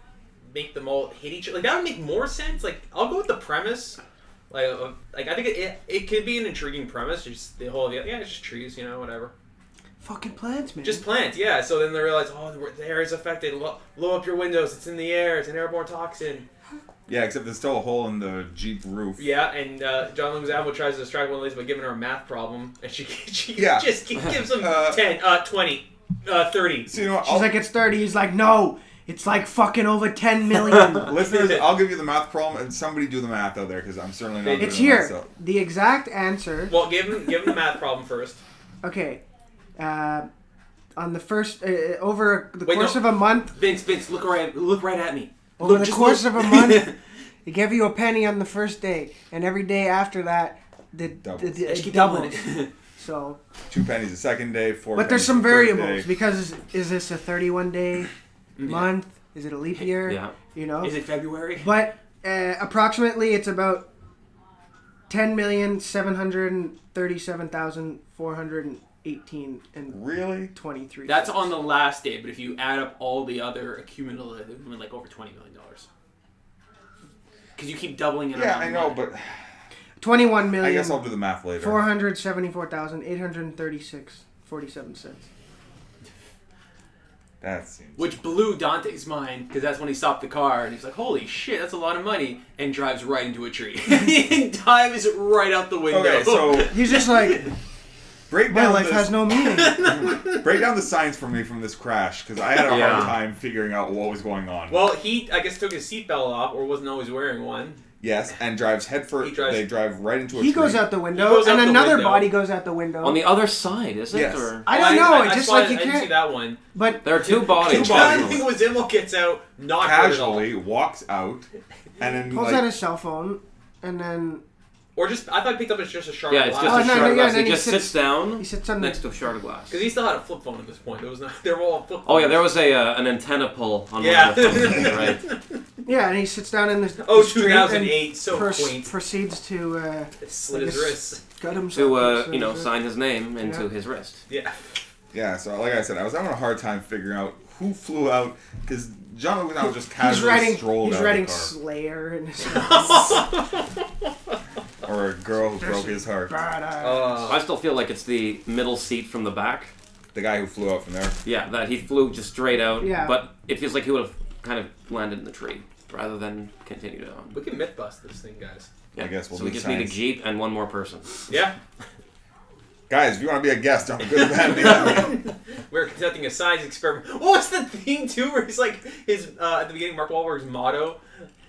make them all hit each other. Like that would make more sense. Like I'll go with the premise. Like I think it could be an intriguing premise. Just the whole it's just trees, whatever. Fucking plants, man. Just plants, yeah. So then they realize, the air is affected. Blow up your windows. It's in the air. It's an airborne toxin. Yeah, except there's still a hole in the Jeep roof. Yeah, and John Leguizamo tries to distract one of these by giving her a math problem, and she just gives him 10, 20, 30. So, she's like, it's 30. He's like, no. It's like fucking over 10 million. Listeners, I'll give you the math problem, and somebody do the math out there, because I'm certainly not doing it myself. It's here. The exact answer. Well, give him the math problem first. Okay. On the first, over the course of a month. Vince, look right at me. Over the course of a month, they give you a penny on the first day, and every day after that, it doubles. So 2 pennies the second day, 4 But there's some variables, because is this a 31-day month? Is it a leap year? Yeah. Is it February? But approximately it's about 10,737,418 and really 23. That's on the last day, but if you add up all the other accumulative, it would like over $20 million. Because you keep doubling it. Yeah, I know, but 21 million. I guess I'll do the math later. 474,836.47 cents. That seems. Which blew Dante's mind, because that's when he stopped the car and he's like, "Holy shit, that's a lot of money!" and drives right into a tree and dives right out the window. Okay, so he's just like, break My down life this, has no meaning. break down the signs for me from this crash because I had a hard time figuring out what was going on. Well, he, I guess, took his seatbelt off or wasn't always wearing one. Yes, and drives headfirst. They drive right into a He tree. goes out the window, and another body goes out the window. On the other side, is it? Yes. Or? I don't know. It's just like you I didn't see can't. that one. But There are two bodies. John Leguizamo gets out, not Casually walks out, and then pulls out his cell phone, and then. Or just, I thought he picked up as just a shard Yeah, of it's glass. just a shard of glass. then He just sits down He sits on next to a shard of glass. Because he still had a flip phone at this point. There was not, they were all flip phones. Oh yeah, there was an antenna pull on Yeah. one of the phones, right? Yeah, and he sits down in the Oh, street 2008, and so quaint. proceeds to Slit his wrists. cut himself. To sign his name into his wrist. Yeah. Yeah, so like I said, I was having a hard time figuring out who flew out because John Leguizamo just casually strolled out of the car. Slayer in his Or a girl who broke his heart. I still feel like it's the middle seat from the back. The guy who flew out from there. Yeah, that he flew just straight out. Yeah. But it feels like he would have kind of landed in the tree rather than continued on. We can myth bust this thing, guys. Yeah. I guess we'll so do we just science. need a Jeep and one more person. Yeah. Guys, if you want to be a guest on Good, Bad, and the Ugly. We're conducting a science experiment. What was the thing, too, where he's like, his at the beginning, Mark Wahlberg's motto?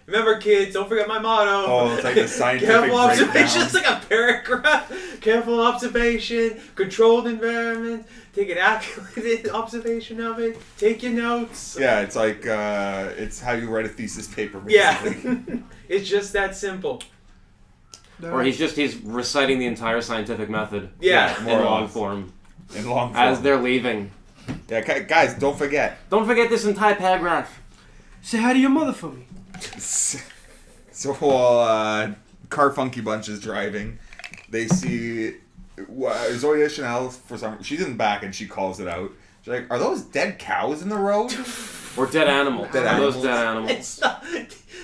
Remember, kids, don't forget my motto. Oh, it's like the scientific Careful observation. breakdown. It's like a paragraph. Careful observation. Controlled environment. Take an accurate observation of it. Take your notes. Yeah, it's like, it's how you write a thesis paper, basically. Yeah. It's just that simple. Or he's reciting the entire scientific method. Yeah. more In or long less. form. In long form. As they're leaving. Yeah, guys, don't forget. Don't forget this entire paragraph. Say hi to your mother for me. So while Car Funky Bunch is driving, they see Zoe Deschanel, for some she's in the back and she calls it out. She's like, are those dead cows in the road? Or dead animals. Dead Are animals. those dead animals? It's not,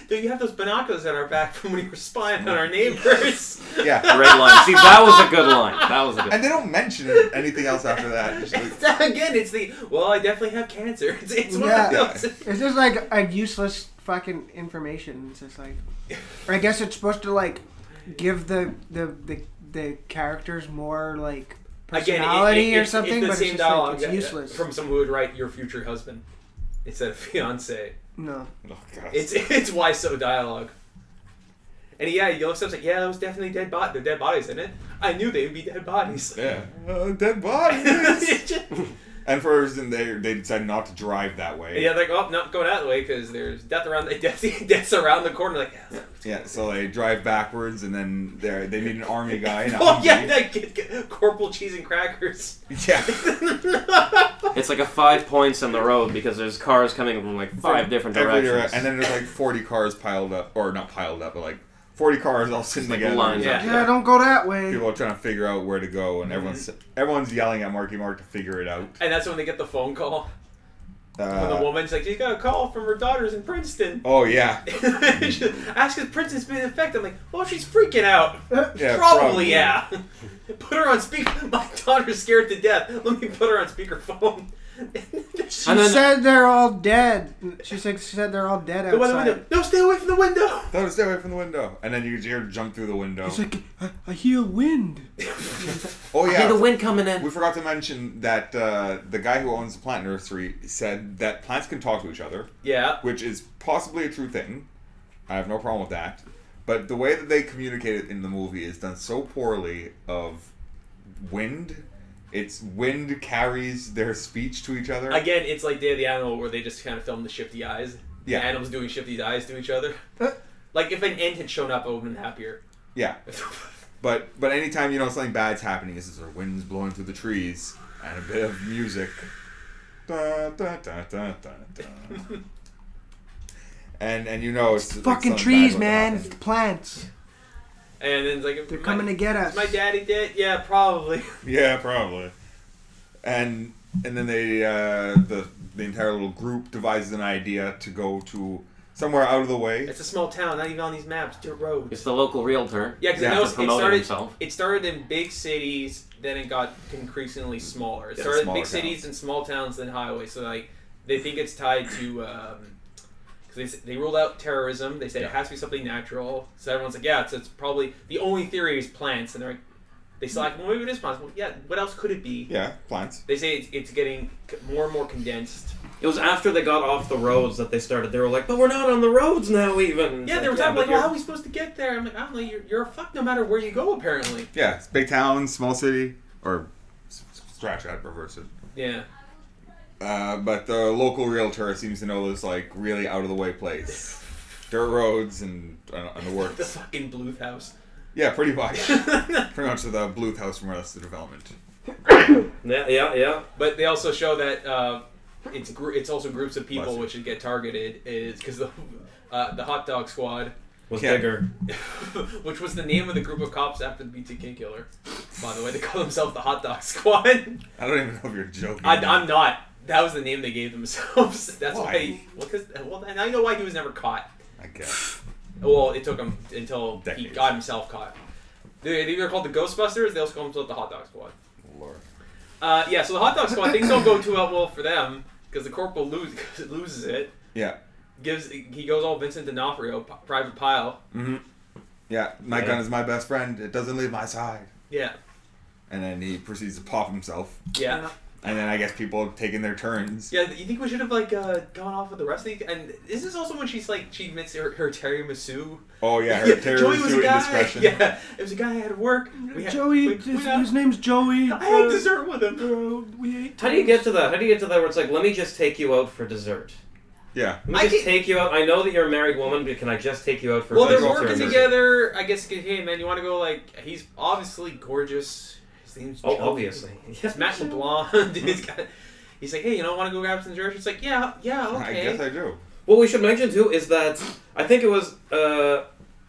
dude, you have those binoculars on our back from when you were spying on our neighbors. Yeah. Great line. See, that was a good line. That was a good And they don't mention anything else after that. Just like, Again, it's the, well, I definitely have cancer. It's one Yeah. of those. It's just like a useless fucking information. It's just like, I guess it's supposed to like give the characters more like personality or something, it's the but same it's just dialogue like, it's useless. from someone who would write your future husband instead of fiance. No. oh, God. It's why so dialogue. And he looks up and like, yeah, that was definitely dead bodies. They're dead bodies, isn't it? I knew they would be dead bodies. Yeah. Dead bodies. And for a reason, they decided not to drive that way. Yeah, they're like, oh, not going that way because there's death around the corner. Like, Yeah, so they drive backwards, and then they meet an army guy. In a oh yeah, Humvee. that get Corporal Cheese and Crackers. Yeah. It's like a 5 points on the road because there's cars coming from like 5 different directions. And then there's like 40 cars piled up, or not piled up, but like 40 cars all sitting Like together. lines up. Yeah, don't go that way. People are trying to figure out where to go, and everyone's yelling at Marky Mark to figure it out. And that's when they get the phone call. When the woman's like, you got a call from her daughter's in Princeton. Oh yeah. Ask if Princeton's been infected. I'm like, well, she's freaking out. Yeah, Probably, yeah. Put her on speaker. My daughter's scared to death. Let me put her on speakerphone. She And then- said they're all dead. She said they're all dead Go by the outside. window. No, stay away from the window. Don't stay away from the window. And then you hear her jump through the window. He's like, I hear wind. Oh I hear yeah. the wind coming in. We forgot to mention that the guy who owns the plant nursery said that plants can talk to each other, Yeah. which is possibly a true thing. I have no problem with that. But the way that they communicate it in the movie is done so poorly of wind. It's wind carries their speech to each other. Again, it's like Day of the Animal where they just kind of film the shifty eyes. Yeah. The animals doing shifty eyes to each other. Like if an ant had shown up, I would have been happier. Yeah. But anytime something bad's happening, it's just the wind's blowing through the trees and a bit of music. Da, da, da, da, da, da. And it's Fucking something trees, bad man. about to It's happen. plants. And then it's like, They're coming to get us. Is my daddy dead? Yeah, probably. Yeah, probably. And then they the entire little group devises an idea to go to somewhere out of the way. It's a small town, not even on these maps. Dirt roads. It's the local realtor. Yeah, because Yeah, it promoting started. himself. It started in big cities, then it got increasingly smaller. It Yeah, started in smaller big cities towns. and small towns, then highways. So like, they think it's tied to. Because they ruled out terrorism. They said it has to be something natural. So everyone's like, yeah, it's probably the only theory is plants, and They say like, well, maybe it is plants. Well, yeah. What else could it be? Yeah, plants. They say it's getting more and more condensed. It was after they got off the roads that they started. They were like, but we're not on the roads now, even. Yeah, they were talking like, well, how are we supposed to get there? I'm like, I don't know. You're a fuck no matter where you go, apparently. Yeah, it's big town, small city, or stretch. I'd reverse it. Yeah. But the local realtor seems to know this like really out of the way place, dirt roads and the works. The fucking Bluth house. Yeah, pretty much. Pretty much the Bluth house from Arrested Development. Yeah. But they also show that it's also groups of people Bless you. which should get targeted is because the hot dog squad Was bigger. which was the name of the group of cops after the BTK killer. By the way, they call themselves the hot dog squad. I don't even know if you're joking. I'm not. That was the name they gave themselves. That's Why? And I know why he was never caught. I guess. Well, it took him until he Decades. got himself caught. They're either called the Ghostbusters. They also call themselves the Hot Dog Squad. Lord. Yeah, so the Hot Dog Squad, things don't go too well for them because the corporal loses it. Yeah. He goes all Vincent D'Onofrio, Private Pile. Mm-hmm. Yeah, my gun is my best friend. It doesn't leave my side. Yeah. And then he proceeds to pop himself. Yeah. And then I guess people taking their turns. Yeah, you think we should have gone off with the rest of the... And is this also when she admits her tiramisu? Oh yeah, her Joey was a guy. indiscretion. Yeah, it was a guy I had to work. His name's Joey. I had dessert with him. We ate. How do you get to that? How do you get to that where it's like, let me just take you out for dessert? Yeah. Let me just take you out. I know that you're a married woman, but can I just take you out for Well, they're dessert? working together. I guess, hey, man, you want to go, he's obviously gorgeous. His name's Joey. Obviously. It's Matt LeBlanc. He's like, hey, want to go grab some dessert? She's like, yeah, okay. I guess I do. What we should mention, too, is that I think it was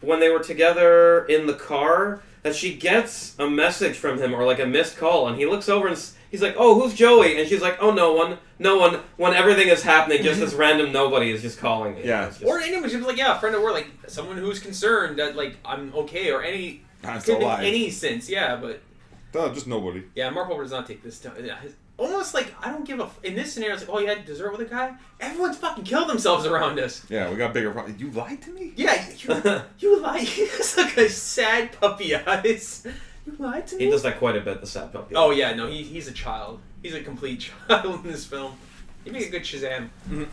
when they were together in the car that she gets a message from him or like a missed call, and he looks over and he's like, oh, who's Joey? And she's like, oh, no one. When everything is happening, just this random nobody is just calling me. Yeah. Or anyone, she's like, yeah, a friend of work, someone who's concerned that, I'm okay, or any... I'm still alive. Any sense, yeah, but... Just nobody. Yeah, Mark Wahlberg does not take this time. Yeah, almost I don't give a... In this scenario, it's like, oh, you had dessert with a guy? Everyone's fucking killed themselves around us. Yeah, we got bigger problems. You lied to me? Yeah, you lied. It's like a sad puppy eyes. You lied to me? He does that quite a bit, the sad puppy. Oh, yeah, no, he's a child. He's a complete child in this film. He'd make a good Shazam. Mm-hmm.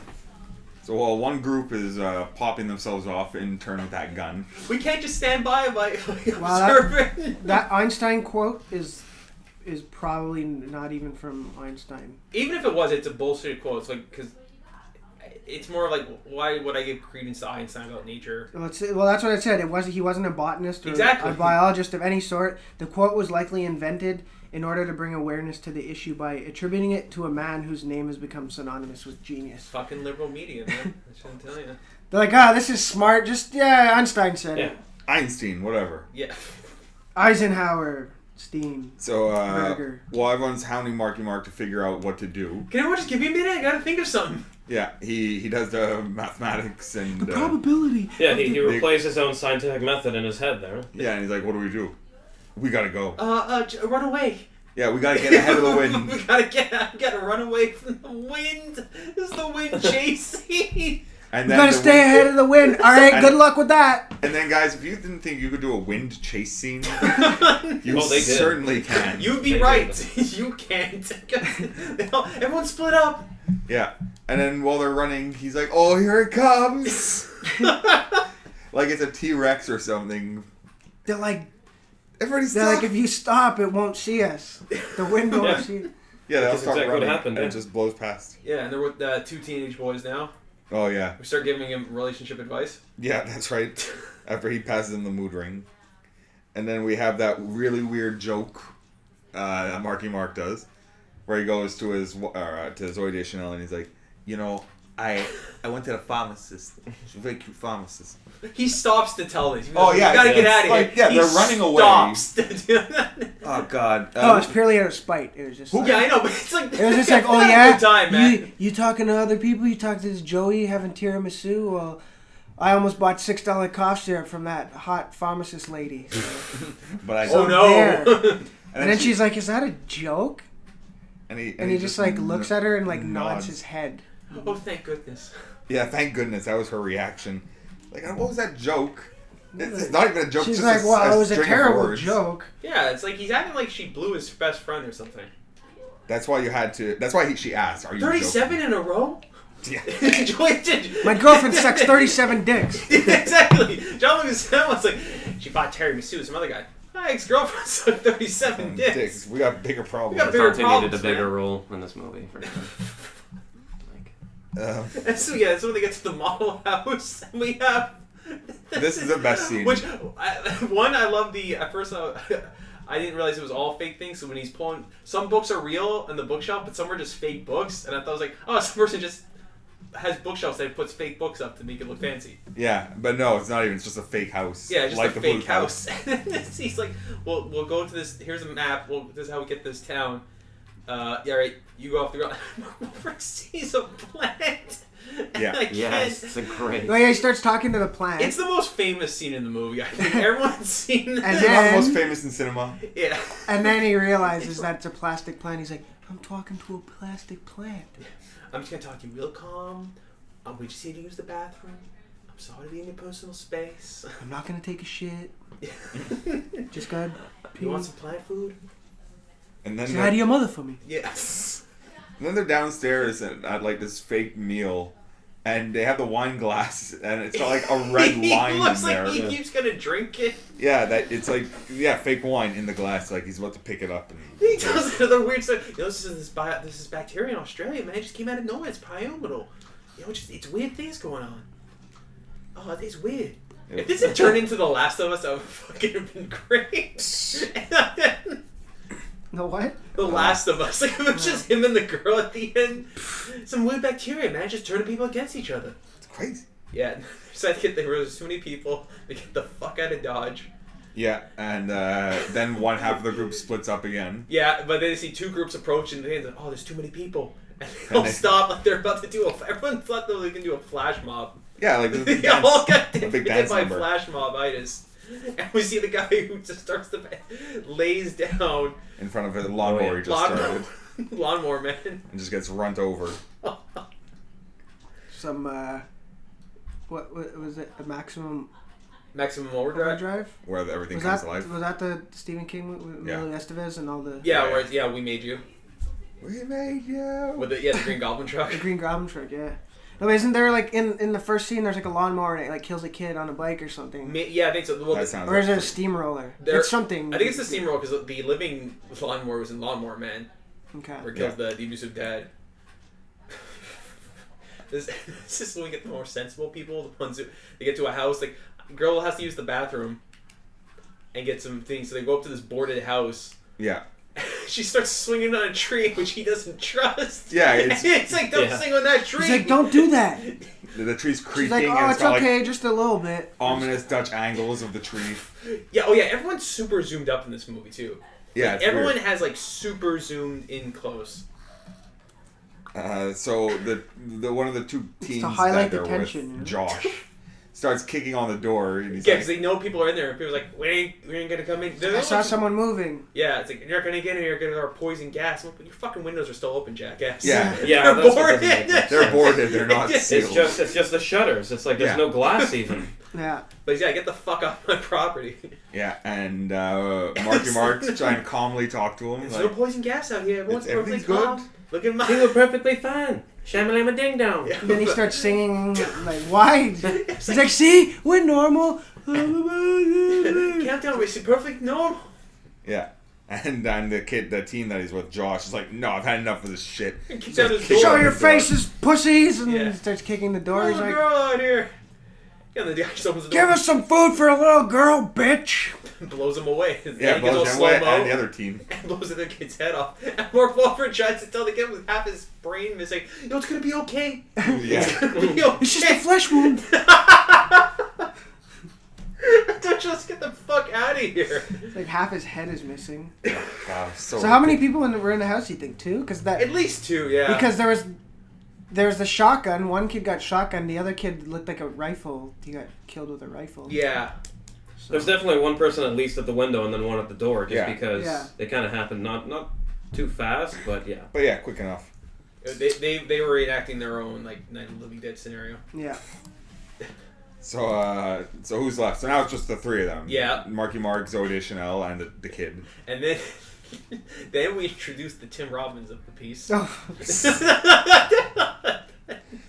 So while one group is popping themselves off in turn with that gun. We can't just stand by and observe. That Einstein quote is probably not even from Einstein. Even if it was, it's a bullshit quote. It's because it's more like, why would I give credence to Einstein about nature? Well, that's what I said. He wasn't a botanist or Exactly. a biologist of any sort. The quote was likely invented in order to bring awareness to the issue by attributing it to a man whose name has become synonymous with genius. Fucking liberal media, man. I shouldn't tell you. They're like, this is smart. Einstein said it. Einstein, whatever. Yeah. Eisenhower, Steam. So, Burger. while everyone's hounding Marky Mark to figure out what to do. Can everyone just give me a minute? I gotta think of something. Yeah, he does the mathematics and... The probability. Yeah, he replays his own scientific method in his head there. Yeah, and he's like, what do we do? We gotta go. Run away. Yeah, we gotta get ahead of the wind. we gotta run away from the wind. Is the wind chasing? And We then gotta stay ahead of the wind. All right, good luck with that. And then, guys, if you didn't think you could do a wind chase scene, you Well, they did. certainly can. You'd be right. You can't. Everyone split up. Yeah. And then while they're running, he's like, oh, here it comes. Like it's a T-Rex or something. They're like, Everybody's if you stop, it won't see us. The wind won't see. Yeah, they'll That's start exactly what running, happened, and yeah. it just blows past. Yeah, and they're with two teenage boys now. Oh, yeah. We start giving him relationship advice. Yeah, that's right. After he passes him the mood ring. And then we have that really weird joke that Marky Mark does, where he goes to his Zoe Deschanel and he's like, I went to the pharmacist. She's a very cute pharmacist. He stops to tell this. Oh, yeah. You gotta get out of here. Yeah, He they're running away. Stops to do that. Oh, God. No, it's purely out of spite. It was just. Yeah, I know, but it's like... It was just like, oh have a yeah, good time, man. you talking to other people? You talk to this Joey having tiramisu? Well, I almost bought $6 cough syrup from that hot pharmacist lady. So. But I Oh, no. And then she's like, is that a joke? And he just looks at her and nods his head. Oh, thank goodness. Yeah, thank goodness. That was her reaction. Like, what was that joke? It's not even a joke. She's just like, well, it was a string of terrible words. joke. Yeah, it's like he's acting like she blew his best friend or something. That's why you had to. That's why she asked. Are you 37 in a row? Yeah. My girlfriend sucks 37 dicks. Exactly. John Leguizamo was like, she bought Terry Masu, some other guy. My ex-girlfriend sucked 37 dicks. We got bigger problems. We got bigger Conte needed a bigger role in this movie. For sure. And so yeah, so when they get to the model house, and we have. This is the best scene. Which I love the at first. I didn't realize it was all fake things. So when he's pulling, some books are real in the bookshelf, but some are just fake books. And I thought I was like, oh, some person just has bookshelves that puts fake books up to make it look fancy. Yeah, but no, it's not even. It's just a fake house. Yeah, just like a fake house. He's like, well, we'll go to this. Here's a map. This is how we get this town. Yeah, right. You go off the ground. Mark sees a plant. Yeah. Yes, it's a great. Oh yeah, he starts talking to the plant. It's the most famous scene in the movie. I think everyone's seen And It's it. not the then- most famous in cinema. Yeah. And then he realizes that it's a plastic plant. He's like, I'm talking to a plastic plant. I'm just gonna talk to you real calm. We just need to use the bathroom. I'm sorry to be in your personal space. I'm not gonna take a shit. Just gotta pee. You want some plant food? And then Say hi to your mother for me. Yes. And then they're downstairs at like this fake meal, and they have the wine glass, and it's got like a red line He looks in like there. he keeps gonna drink it. Yeah, that it's like fake wine in the glass, like he's about to pick it up. And He does another weird stuff. You know, this is bacteria in Australia, man. It just came out of nowhere. It's pyomidal. You know, it's weird things going on. Oh, it's weird. If this had turned into The Last of Us, that would fucking have been great. The what? The Last of Us. Like, it was just him and the girl at the end. Some weird bacteria, man, just turning people against each other. It's crazy. Yeah, so there was too many people. They get the fuck out of Dodge. Yeah, and then one half of the group splits up again. Yeah, but then they see two groups approach and they're like, oh, there's too many people. And they all stop like they're about to do everyone thought they can do a flash mob. Yeah, like the big They all dance, got a big defeated dance by number. flash mobitis. And we see the guy who just starts to lays down In front of a lawnmower he just started, lawnmower man. and just gets runned over. Some what was it? A maximum Maximum Overdrive. overdrive? Where everything Was comes that alive. was that the Stephen King with Yeah. Emilio Estevez and all the Yeah, Yeah. where it's, we made you We made you. with the Green Goblin truck. the Green Goblin trick? Yeah. No, isn't there like in the first scene there's like a lawnmower and it like kills a kid on a bike or something? Yeah, I think so. Well, That sounds Or is it a like steamroller? There- It's something. I think it's the steamroller because the living lawnmower was in Lawnmower Man, Okay. where it kills the abusive dad. This is when we get the more sensible people, the ones who they get to a house. Like, girl has to use the bathroom and get some things, so they go up to this boarded house. Yeah. She starts swinging on a tree, which he doesn't trust. Yeah, it's like, don't swing on that tree. He's like, don't do that. The tree's creaking, She's like, and oh, it's it's got okay, like just a little bit. ominous Dutch angles of the tree. Yeah, oh yeah, everyone's super zoomed up in this movie too. Yeah, Like, it's everyone weird. has like super zoomed in close. So the one of the two teens to highlight that the they're tension, with, you know? Josh, starts kicking on the door. And he's Yeah, like, because they know people are in there. And people's like, we ain't gonna come in. I saw someone moving. Yeah, it's like, you're not gonna get in here. You're gonna our poison gas. Well, your fucking windows are still open, jackass. Yeah. Yeah, They're that's what doesn't boarded. make sense. they're boarded. They're not It's sealed. It's just the shutters. It's like there's Yeah. no glass even. Yeah. But he's get the fuck off my property. Yeah, and Marky Mark's trying to calmly talk to him. There's Like, no poison gas out here. Everyone's perfectly everything's good. calm. Look at my. They were perfectly fine. Shamalama ding dong. And then he starts singing like, why? He's like, see, we're normal. Countdown, we're perfectly normal. yeah. And then the teen that he's with, Josh, is like, no, I've had enough of this shit. Kicks Starts out his kicking Show door. on your the door. faces, pussies, and Yeah. he starts kicking the door. There's He's a like, girl out here. Yeah, and the guy just opens the give door us some food for a little girl, bitch. and blows him away. Yeah, Then he gets all blows him away, slow-mo. and the other teen. And blows the other kid's head off. And Mark Wahlberg tries to tell the kid with half his brain missing, yo, it's gonna be okay. Yeah. It's gonna be okay. It's just a flesh wound. Don't just get the fuck out of here. Like half his head is missing. God, So how many people were in the house? You think two? Because At least two, yeah. because there was the shotgun. One kid got shotgun. The other kid looked like a rifle. He got killed with a rifle. Yeah. So- There's definitely one person at least at the window and then one at the door, just Yeah. because Yeah. they kind of happened not too fast, but yeah. But yeah, quick enough. They were reenacting their own, like, Night of the Living Dead scenario. Yeah. So who's left? So now it's just the three of them. Yeah. Marky Mark, Zoe Deschanel, and the kid. And then then we introduced the Tim Robbins of the piece. Oh.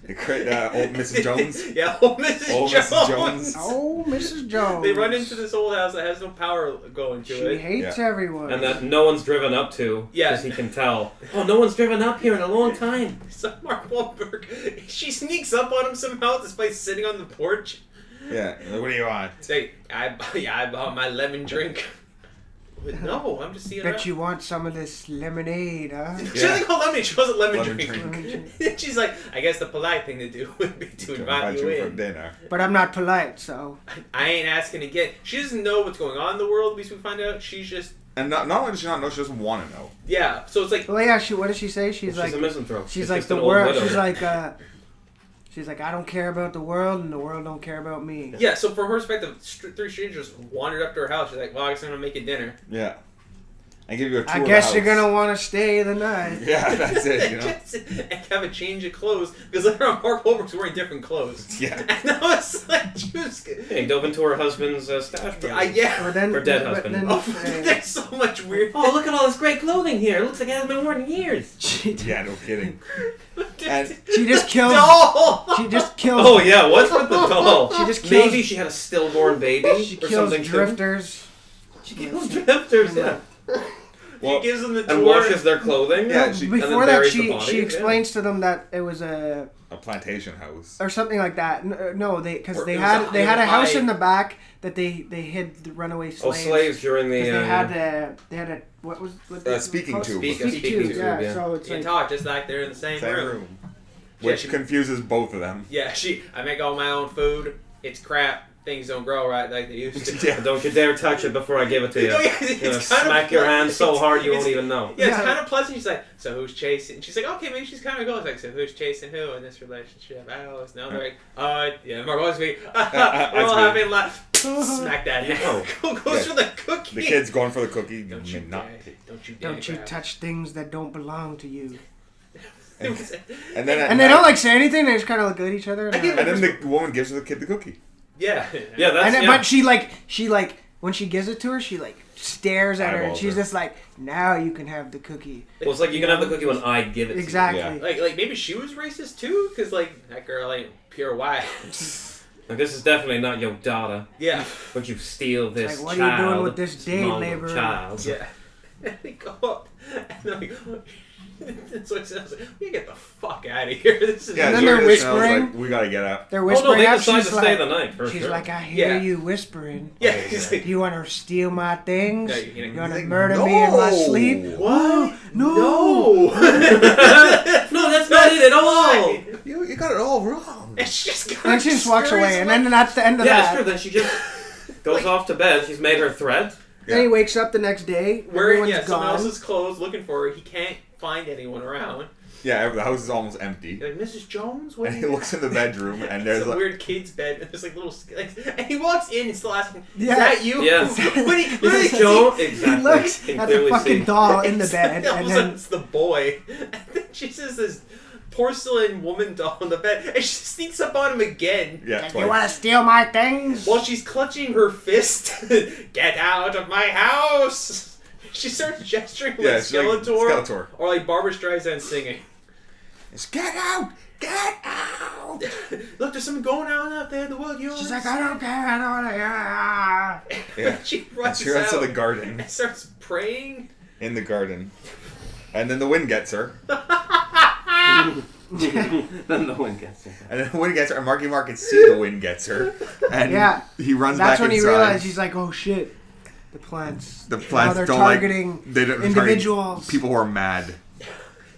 Old Mrs. Jones. Yeah, old Mrs. Old Jones. Mrs. Jones. Oh, Mrs. Jones. They run into this old house that has no power going to She it. hates everyone. And that no one's driven up to. Yeah. Because he can tell. Oh, no one's driven up here in a long time. So Mark Wahlberg, she sneaks up on him somehow despite sitting on the porch. Yeah. What do you want? Say, I bought my lemon drink. But no, I'm just seeing her. Bet you want some of this lemonade, huh? She doesn't call lemonade, she calls it lemon Lemon drink. She's like, I guess the polite thing to do would be to invite you for in. dinner. But I'm not polite, so. I ain't asking again. She doesn't know what's going on in the world, at least we find out. She's just... And not only does she not know, she doesn't want to know. Yeah, so it's like... Well, yeah, what does she say? She's like... She's a misanthrope. She's like just the an old world. widow. She's like, I don't care about the world, and the world don't care about me. Yeah, so from her perspective, three strangers wandered up to her house. She's like, well, I guess I'm going to make it dinner. Yeah. And give you a tour I of guess the you're house. gonna want to stay the night. Yeah, that's it, you know. And have a change of clothes. Because later on, Mark Wahlberg's wearing different clothes. Yeah. And I was like, she was... Hey, dove into her husband's stash. Yeah. Or then, Her dead but husband. then, Oh, there's so much weird... Oh, look at all this great clothing here. It looks like it hasn't been worn in years. Yeah, no kidding. And she just kills. No! She just kills. Oh, yeah, what's with the doll? She just kills. Maybe she had a stillborn baby She or kills something too. drifters. She kills drifters, yeah. Well, He gives them the tour. And washes their clothing. Yeah, and she- then Before that, buries the she body, explains to them that it was a plantation house. or something like that. No, because Or they it was had a- they had a it was house by- in the back that they hid the runaway Oh, slaves. slaves during the. 'Cause they had a what was Speaking tube. Speaking tube. tube, Yeah, yeah. so it's You can like talk just like they're in the same room. Which Yeah, she- confuses both of them. Yeah, I make all my own food. It's crap. Things don't grow right like they used to. Yeah. Don't you dare touch it before I give it to you. No, yeah, You're gonna it's kind of smack your hand so hard you it's- won't even know. Yeah, it's Yeah. kind of pleasant. She's like, so who's chasing? She's like, okay, maybe she's kind of cool. It's like, so who's chasing who in this relationship? Oh, now they're like, yeah, Mark always be, we're all That's having laugh. Smack that No. hand. Goes Yeah. for the cookie. The kid's going for the cookie. Don't you Not. dare. Don't you dare. don't you grab. touch things that don't belong to you. It was- And then And they don't like say anything. They just kind of look at each other. I give And then the woman gives the kid the cookie. Yeah. Yeah, that's. And then, yeah. but she like when she gives it to her, she like stares at her, and Eyeballs she's her. just like, now you can have the cookie. Well, it's like you can have the cookie when I give it Exactly. Yeah. Like maybe she was racist too, because like that girl ain't pure white. to you. Like, this is definitely not your daughter. Yeah. But you steal this Like, what are you child. doing with this day small laborer? child. Yeah. And they go up, and they're like, so it sounds like, we get the fuck out of here. This is Yeah, then Zoe they're Deschanel's whispering. Like, we gotta get out. They're Oh, no, whispering they out. decide to She's stay like, the night, for she's sure. like, I hear Yeah. you whispering. Yeah, he's like, Do you want to steal my things? No, You you want to like, murder me in my no. sleep? what? No. No, that's not it at all! You got it all wrong. And she just And she just walks away, and then that's the end of Yeah, that. it's true. Then she just goes off to bed. She's made her threat. Then he wakes up the next day. wearing Everyone's someone gone. else's clothes, looking for her. He can't find anyone around. Yeah, the house is almost empty. You're like, Mrs. Jones, what? And are he you looks in the bedroom, and It's there's a like, weird kid's bed, and there's like little, and he walks in and still asking, "Is Yeah. that you?" Yeah. But he clearly Mrs. Jones? He Exactly. looks Can at the clearly fucking see. doll in the bed, all and of a sudden then it's the boy. And then she says this porcelain woman doll in the bed, and she sneaks up on him again. yeah, you twice. want to steal my things? While she's clutching her fist, get out of my house! She starts gesturing like Yeah, she's like Skeletor, Skeletor. or like Barbara Streisand singing. It's get out! Get out! Look, there's something going on out there in the world. You She's like, I don't care, I don't care. Yeah. She runs She runs out to the garden. and starts praying. In the garden. And then the wind gets her. Then the wind gets her. And then the wind gets her, and Marky Mark can see the wind gets her. And Yeah. he runs That's back when he inside. realized he's like, oh shit, the plants. The Now plants they're don't targeting like they don't individuals. target people who are mad.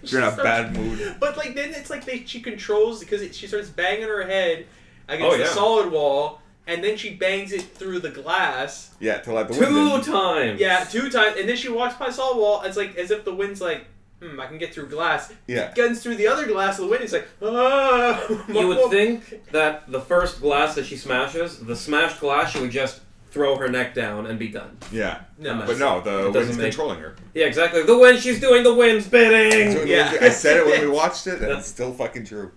You're in a bad mood. But like then it's like she controls because she starts banging her head against Oh, the yeah. solid wall, and then she bangs it through the glass. Yeah, to let the wind 2 in. times. Yeah, 2 times, and then she walks by the solid wall. It's like as if the wind's like, I can get through glass. Yeah. Guns through the other glass of the wind. It's like, ah. You would think that the first glass that she smashes, the smashed glass, she would just throw her neck down and be done. Yeah. No. But no, the It wind's doesn't make- controlling her. Yeah, exactly. The wind, she's doing the wind's bidding! Yeah. I said it when we watched it, and it's still fucking true.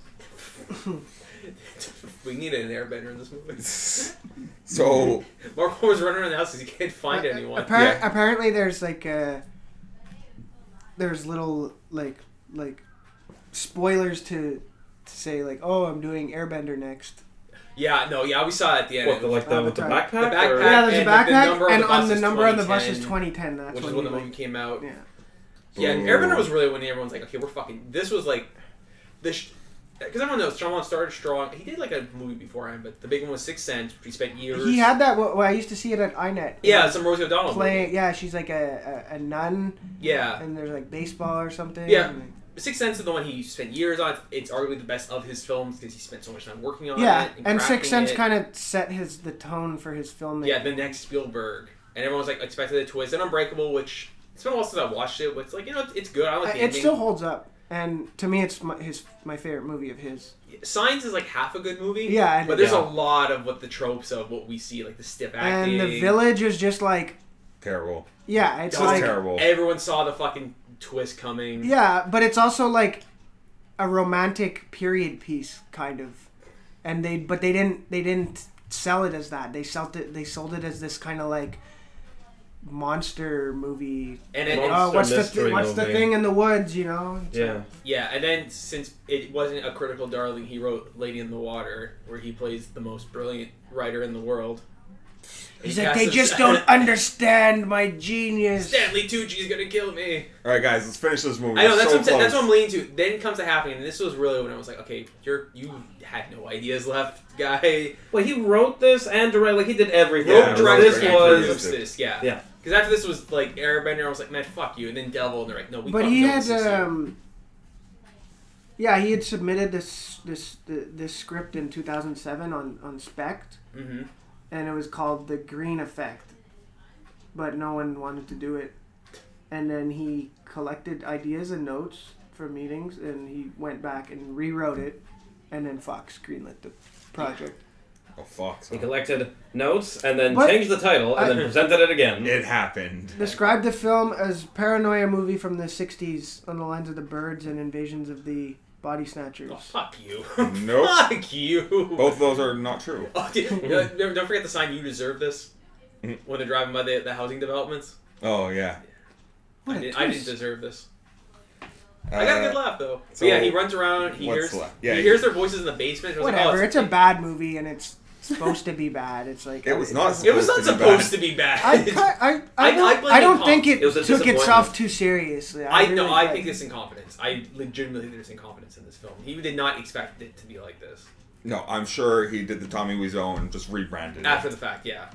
We needed an airbender in this movie. So Mark Wahlberg's running around the house because he can't find anyone. Apparently, there's like there's little like spoilers to say like, oh, I'm doing Airbender next. Yeah, we saw it at the end. What, with the backpack? The backpack. Yeah, there's a backpack, and on the is number on the bus 2010, is 2010. That's which is when the movie like, came out. Yeah. Yeah, and Ooh. Airbender was really when everyone's like, okay, we're fucking. This was like, this. Because everyone knows Shyamalan started strong. He did like a movie beforehand, but the big one was Sixth Sense, which he spent years. He had that. Well, I used to see it at iNet. Yeah, some Rosie O'Donnell Play. movie. Yeah, she's like a nun. Yeah. And there's like baseball or something. Yeah. And, Sixth Sense is the one he spent years on. It's arguably the best of his films because he spent so much time working on yeah, it. and Sixth Sense it. kind of set the tone for his filmmaking. Yeah, the next Spielberg, and everyone was like expected a twist. And Unbreakable, which it's been a while since I watched it, but it's like it's good. I like the it ending. still holds up, and to me, it's my favorite movie of his. Signs is like half a good movie. Yeah, but there's a lot of what the tropes of what we see, like the stiff acting. And The Village is just like terrible. Yeah, it's That was like terrible. Everyone saw the fucking twist coming. Yeah, but it's also like a romantic period piece kind of, and they didn't sell it as that. They sold it as this kind of like monster movie. And what's the thing in the woods, you know? Yeah. Yeah, and then since it wasn't a critical darling, he wrote Lady in the Water, where he plays the most brilliant writer in the world. He's like, they just don't understand my genius. Stanley Tucci's gonna kill me. All right, guys, let's finish this movie. I know, that's so what I'm saying. That's what I'm leaning to. Then comes to happening, and this was really when I was like, okay, you had no ideas left, guy. Well, he wrote this and directed, like he did everything. Wrote, directed, this and was produced this, yeah. Yeah. Because after this was like Airbender, I was like, man, fuck you. And then Devil, and they're like, no, we. But fucking he know had, this is yeah, he had submitted this script in 2007 on Spect, mm-hmm. and it was called The Green Effect, but no one wanted to do it. And then he collected ideas and notes for meetings, and he went back and rewrote it, and then Fox greenlit the project. Oh, fuck. He collected notes and then But changed the title and then presented it again. It happened. Described the film as paranoia movie from the 60s on the lines of the birds and invasions of the body snatchers. Oh, fuck you. Nope. Fuck you. Both of those are not true. Oh, don't forget the sign, you deserve this, when they're driving by the housing developments. Oh, yeah. What I a didn't twist. deserve this. I got a good laugh, though. So Yeah, he runs around, he what's hears left? Yeah, he hears their voices in the basement. And I was Whatever, like, it's a bad movie, and it's supposed to be bad. It's like It was not It was not supposed to to be bad. I don't think it It was a took itself disappointment. too seriously. I think it's incompetence. I legitimately think there's incompetence in this film. He did not expect it to be like this. No, I'm sure he did the Tommy Wiseau and just rebranded After it. the fact, yeah.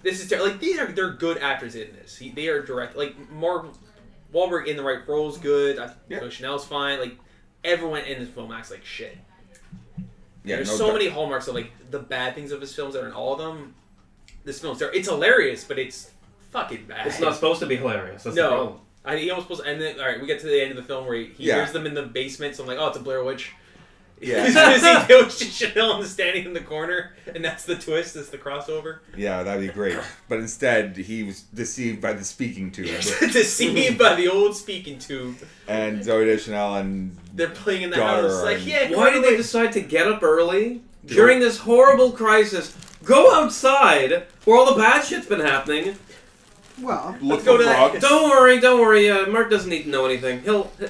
This is like they're good actors in this. They are direct. Like Mark Wahlberg in the right role is good. Chanel's fine. Like everyone in this film acts like shit. Yeah, There's no so doubt. many hallmarks of like the bad things of his films that are in all of them. This film's there. It's hilarious, but it's fucking bad. It's not supposed to be hilarious. That's the problem. He almost supposed to, and then we get to the end of the film where he hears them in the basement. So I'm like, oh, it's a Blair Witch. Yeah. He's gonna see it was just Chanel standing in the corner, and that's the twist. That's the crossover. Yeah, that'd be great. But instead, he was deceived by the speaking tube. Deceived by the old speaking tube. And Zoe Deschanel and They're playing in the daughter house. Like, and- yeah. Why did they decide to get up early during this horrible crisis? Go outside where all the bad shit's been happening. Well, look go for to that- frogs. Don't worry. Mark doesn't need to know anything.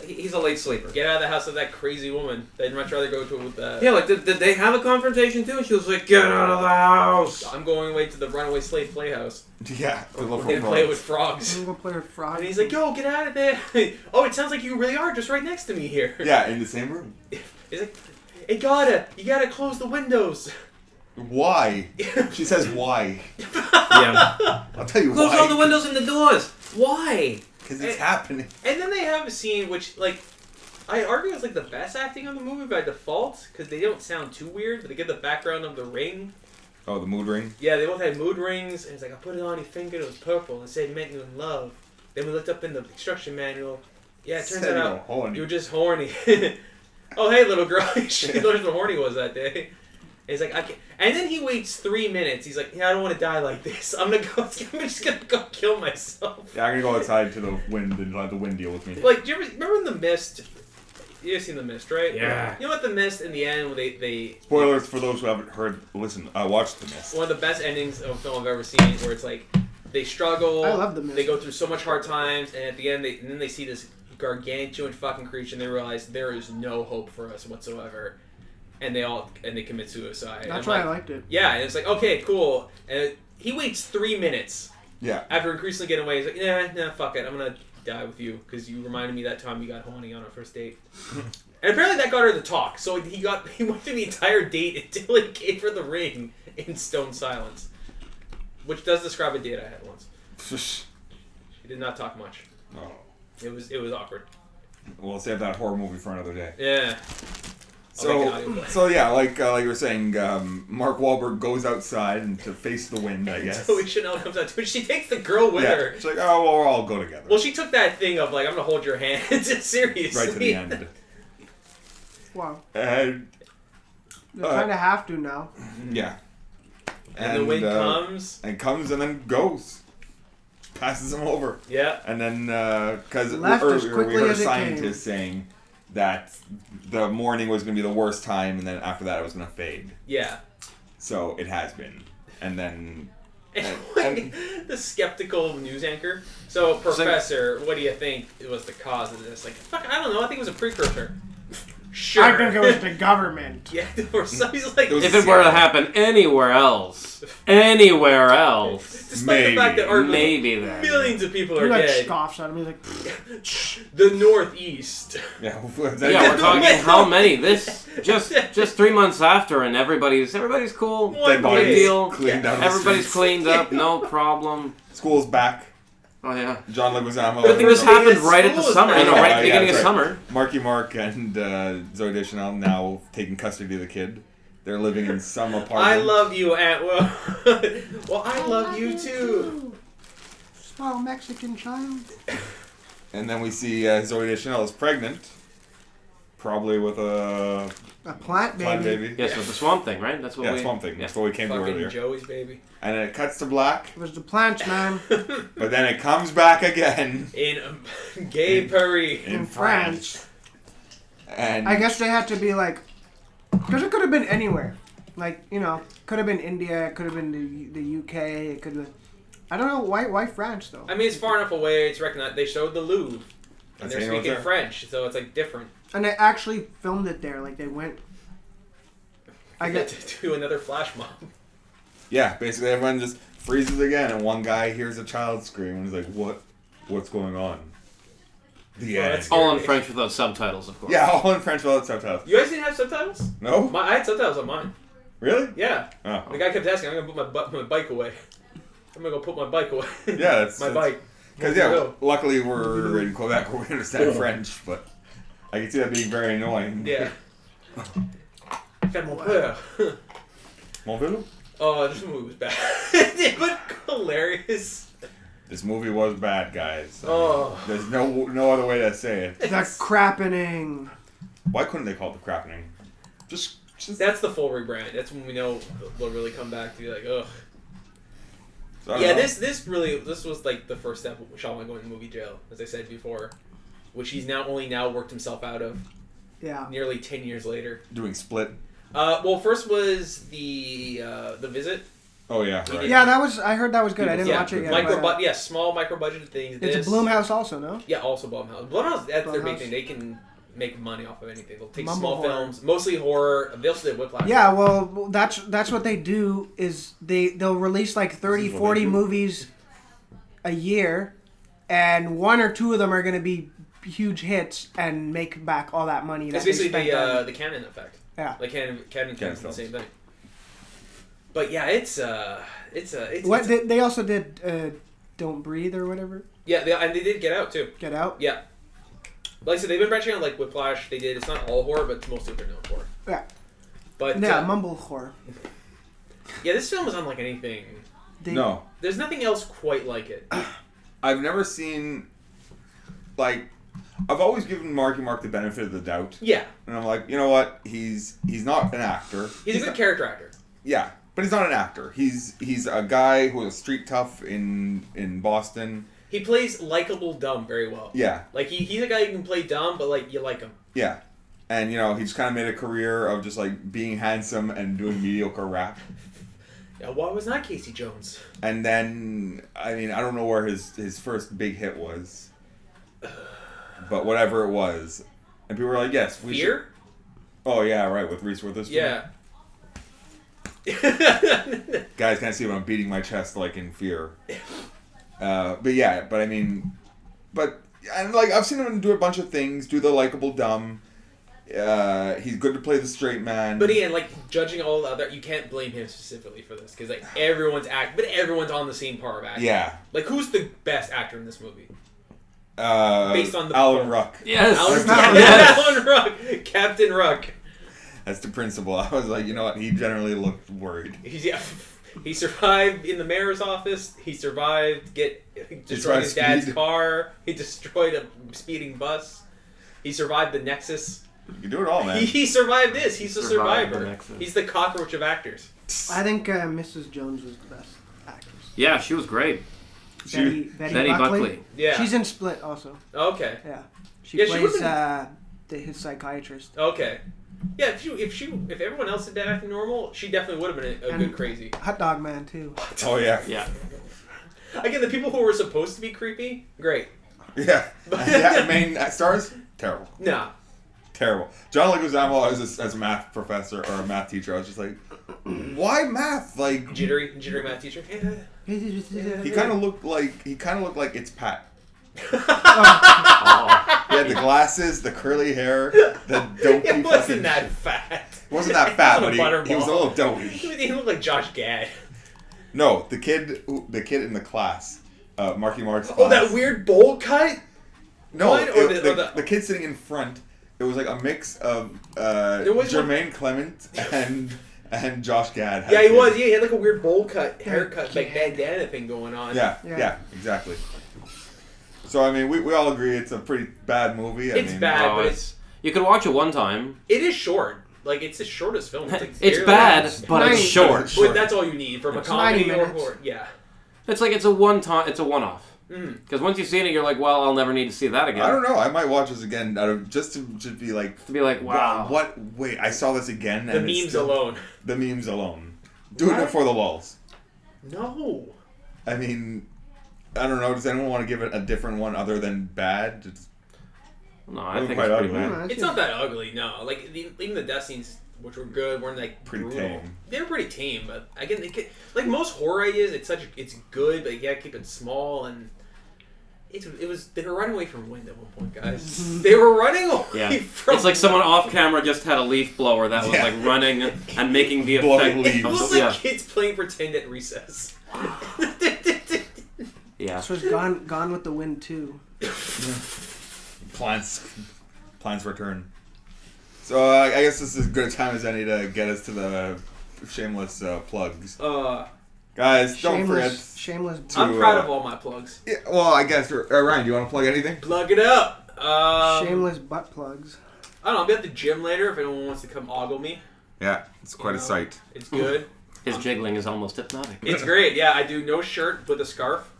He's a late sleeper. Get out of the house with that crazy woman. They'd much rather go to with Yeah, like did they have a confrontation too? And she was like, "Get out of the house." I'm going away to the runaway slave playhouse. Yeah, to look for And play with frogs. frogs. I'm gonna play with frogs. And he's like, yo, get out of there. Oh, it sounds like you really are just right next to me here. Yeah, in the same room. He's like, you gotta close the windows. Why? She says why. Yeah. I'll tell you Close why. all the windows and the doors. Why? Because it's happening. And then they have a scene which, like, I argue is like the best acting of the movie by default, because they don't sound too weird, but they get the background of the ring. Oh, the mood ring? Yeah, they both had mood rings, and it's like, I put it on your finger, it was purple, and it said it meant you in love. Then we looked up in the instruction manual. Yeah, it turns Said you out were horny. you were just horny. Oh, hey, little girl. She learned what horny was that day. And he's like, I can't. And then he waits 3 minutes. He's like, yeah, I don't want to die like this. I'm just gonna go kill myself. Yeah, I'm gonna go outside to the wind and let the wind deal with me. Like, do you remember in The Mist? You've seen The Mist, right? Yeah. You know what, The Mist, in the end, when they Spoilers for those who haven't heard. Listen, I watched The Mist. one of the best endings of a film I've ever seen, where it's like they struggle. I love The Mist. They go through so much hard times, and at the end, then they see this gargantuan fucking creature, and they realize there is no hope for us whatsoever, and they commit suicide. That's and why I liked it. Yeah, and it's like, okay, cool, and he waits 3 minutes Yeah. after increasingly getting away. He's like, nah, fuck it, I'm gonna die with you because you reminded me that time you got horny on our first date. And apparently that got her to talk. So he went through the entire date until he gave her the ring in stone silence, which does describe a date I had once. She did not talk much. Oh. It was awkward. We'll save that horror movie for another day. Yeah. I'll make an audio play. So yeah, like you were saying, Mark Wahlberg goes outside and to face the wind, I guess. So Chanel comes out too. She takes the girl with her. She's like, oh, well, we'll all go together. Well, she took that thing of like, I'm gonna hold your hand. Seriously. Right to the end. Wow. And They kind of have to now. yeah. And the wind comes. And comes and then goes. Passes him over. Yeah. And then, because Left as earlier we quickly heard as it scientists saying that the morning was going to be the worst time, and then after that it was going to fade. Yeah. So it has been. And then... And the skeptical news anchor. So, Professor, what do you think was the cause of this? Like, fuck, I don't know. I think it was a precursor. Sure. I think it was the government. Yeah, or so he's like... If it were to happen anywhere else, Despite the fact that maybe then. millions of people He are like dead. scoffs at him. He's like, The Northeast. Yeah, Yeah, we're talking how many? This just 3 months after, and everybody's cool. One Dead bodies Big deal. cleaned out of the Everybody's streets. cleaned up, no problem. School's back. Oh yeah. John Leguizamo. Good thing this happened right at the School is summer, back. right at the Yeah, beginning of that's right. summer. Marky Mark and Zoe Deschanel now taking custody of the kid. They're living in some apartment. I love you, Aunt Will. Well, I love you too. small Mexican child. And then we see Zoe Deschanel is pregnant. Probably with a A plant plant baby. baby. Yes, with the Swamp Thing, right? That's what Yeah, we. Swamp Thing. Yeah. That's what we came to Fucking earlier. Joey's baby. And then it cuts to black, It was the plants, man. but then it comes back again In Gay Paris. in France. And I guess they had to be like, because it could have been anywhere. Like, you know, could have been India, it could have been the UK, it could have. I don't know why France though. I mean, it's far enough away to recognize. They showed the Louvre, and That's they're how you know speaking it's there. French, so it's like different. And they actually filmed it there. Like they went. I get. to do another flash mob. yeah, basically everyone just freezes again, and one guy hears a child scream and he's like, What's going on? The Oh, end. that's- All in French without subtitles, of course. Yeah, all in French without subtitles. You guys didn't have subtitles? No? I had subtitles on mine. Really? Yeah. Oh. The guy kept asking, I'm gonna put my bike away. I'm gonna go put my bike away. Yeah, that's my bike. Because luckily we're in Quebec where we understand French, but I can see that being very annoying. Yeah. Fais mon peur. Mon vélo? Oh, this movie was bad. But hilarious. This movie was bad, guys. Oh. There's no other way to say it. The crappening. Why couldn't they call it the crappening? Just That's the full rebrand. That's when we know they'll really come back to be like, ugh. so I don't Yeah, know. this was like the first step of Sean going to movie jail, as I said before, which he's only now worked himself out of Yeah. nearly 10 years later. Doing Split. Well, first was the Visit. Oh yeah, He right. did- Yeah, I heard that was good. I didn't Yeah, watch it yet. but, small micro budget things. it's a Blumhouse also, no? Yeah, also Blumhouse. Blumhouse, that's their big Blumhouse. thing. They can make money off of anything. They'll take Mumble small horror. films, mostly horror. They also did Whiplash. Yeah, well, that's what they do is they'll release like 30, This is what 40 they do. movies a year, and one or two of them are going to be huge hits and make back all that money. It's That they basically spent on- the Canon effect. Yeah. Like Canon films the films. same thing. But yeah, it's What they also did Don't Breathe or whatever. yeah, and they did Get Out too. Get Out. Yeah. Like I said, they've been branching out like Whiplash. They did. It's not all horror, but it's mostly what they're known for. Yeah. But Yeah, mumble horror. yeah, this film is unlike anything. No, There's nothing else quite like it. I've never seen like. I've always given Marky Mark the benefit of the doubt, Yeah, and I'm like, you know what? He's not an actor. he's a good not- character actor. Yeah, but he's not an actor. He's a guy who is street tough in Boston. He plays likable dumb very well. Yeah, Like he's a guy who can play dumb, but like you like him. yeah. And, you know, he just kind of made a career of just, like, being handsome and doing mediocre rap. Yeah, why was not Casey Jones? And then, I mean, I don't know where his first big hit was. But whatever it was. And people were like, yes, we Fear? should. Oh, yeah, right, with Reese Witherspoon. Yeah. Guys can't see what I'm beating my chest, like, in Fear. But yeah, but I mean... And, like, I've seen him do a bunch of things. Do the likable dumb. He's good to play the straight man. But again, like, judging all the other... You can't blame him specifically for this. Because, like, everyone's on the same par of acting. Yeah. Like, who's the best actor in this movie? Based on the Alan Ruck. Yes. Alan Ruck. Captain Ruck. That's the principal. I was like, you know what? He generally looked worried. He survived in the mayor's office. He survived destroying his dad's car. He destroyed a speeding bus. He survived the Nexus. You can do it all, man. He survived this. He's a survivor. Nexus. He's the cockroach of actors. I think Mrs. Jones was the best actress. Yeah, she was great. Betty Buckley. Yeah. She's in Split also. Okay. Yeah. She Yeah, she plays his psychiatrist. Okay. Yeah, if everyone else had acted normal, she definitely would have been a good crazy. Hot Dog Man too. Oh yeah. Yeah. Again, the people who were supposed to be creepy, great. Yeah. Yeah. Main stars, terrible. Nah. Terrible. John Leguizamo as a math professor or a math teacher, I was just like, why math? Like Jittery math teacher. he kind of looked like it's Pat. Oh. He had the glasses, the curly hair, the dopey. It wasn't that fat. Wasn't that fat, but Butterball. he was a little dopey. He looked like Josh Gad. No, the kid in the class, Marky Mark's class. Oh, that weird bowl cut. No, What? the kid sitting in front. It was like a mix of Jermaine Clement and Josh Gad. Yeah, he was. Yeah, he had like a weird bowl cut, haircut, like bandana thing going on. Yeah, exactly. So I mean, we all agree it's a pretty bad movie. It's bad, but it's you could watch it one time. It is short. Like it's the shortest film. It's, like it's bad, but it's short. But that's all you need from a comedy or horror. Yeah. It's like it's a one-off. Because once you've seen it, you're like, well, I'll never need to see that again. I don't know. I might watch this again just to be like, wow. What? Wait, I saw this again. The memes alone. The memes alone. Doing it for the lulz. No. I mean, I don't know. Does anyone want to give it a different one other than bad? No, I think it's pretty bad. It's not that ugly. No, like even the death scenes, which were good, weren't like pretty brutal. tame. They were pretty tame, but again, like most horror ideas, it's good, but you gotta keep it small and. They were running away from wind at one point, guys. They were running away from It's like someone off camera just had a leaf blower that was like running and making the effect. It was like kids playing pretend at recess. Yeah. This was Gone with the Wind too. Plants return. So I guess this is as good a time as any to get us to the shameless plugs. Guys, don't forget. Shameless. I'm proud of all my plugs. Yeah, well, I guess Ryan, do you want to plug anything? Plug it up. Shameless butt plugs. I don't know. I'll be at the gym later if anyone wants to come ogle me. Yeah, it's quite a sight. It's good. His jiggling is almost hypnotic. It's great. Yeah, I do no shirt with a scarf.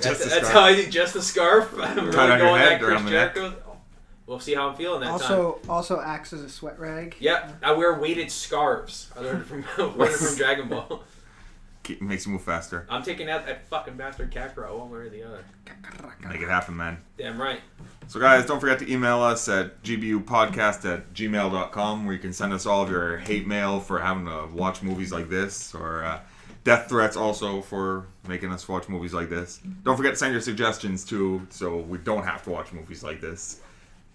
That's how I do just the scarf. I'm really Tied on your going head at Chris around the neck. Jericho. We'll see how I'm feeling that time. Also acts as a sweat rag. Yep, I wear weighted scarves. I learned it from Dragon Ball. Makes you move faster. I'm taking out that fucking bastard Kakarot one way or the other. Make it happen, man. Damn right. So guys, don't forget to email us at gbupodcast@gmail.com where you can send us all of your hate mail for having to watch movies like this, or death threats also for making us watch movies like this. Don't forget to send your suggestions too, so we don't have to watch movies like this.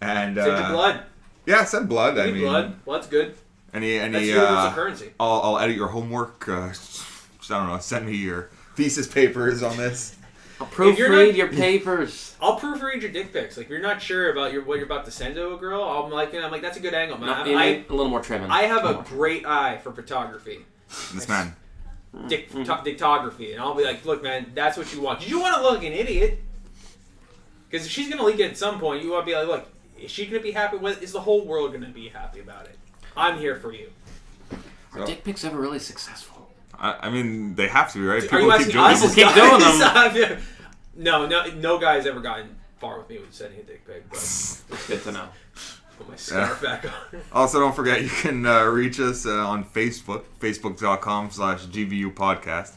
And send your blood. Yeah, send blood. Blood. Well, that's good. Any that's universal currency. I'll edit your homework. I don't know. Send me your thesis papers on this. I'll proofread your papers. I'll proofread your dick pics. Like if you're not sure about what you're about to send to a girl, I'm like that's a good angle, man. You need a little more trimming. I have a great eye for photography. This man. Dictography, and I'll be like, look, man, that's what you want. You want to look like an idiot, because if she's gonna leak it at some point, you want to be like, look, is she gonna be happy with it? Is the whole world gonna be happy about it? I'm here for you. Are dick pics ever really successful? I mean, they have to be, right? People keep doing them. No guy's ever gotten far with me with sending a dick pic. But it's good to know. Put my scarf back on. Also, don't forget you can reach us on Facebook, facebook.com/GVU podcast.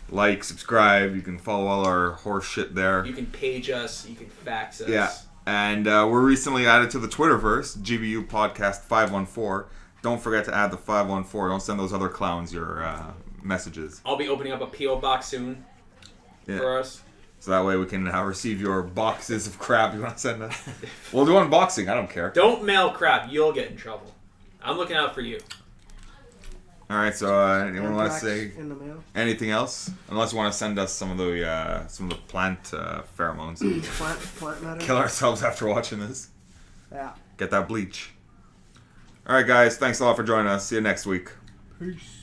Like, subscribe. You can follow all our horse shit there. You can page us. You can fax us. Yeah. And we're recently added to the Twitterverse, GVU Podcast 514. Don't forget to add the 514. Don't send those other clowns your messages. I'll be opening up a P.O. box soon for us. So that way we can receive your boxes of crap you want to send us. We'll do unboxing. I don't care. Don't mail crap. You'll get in trouble. I'm looking out for you. All right. So anyone want to say in the mail? anything else? Unless you want to send us some of the plant pheromones. Plant matter. Kill ourselves after watching this. Yeah. Get that bleach. All right, guys. Thanks a lot for joining us. See you next week. Peace.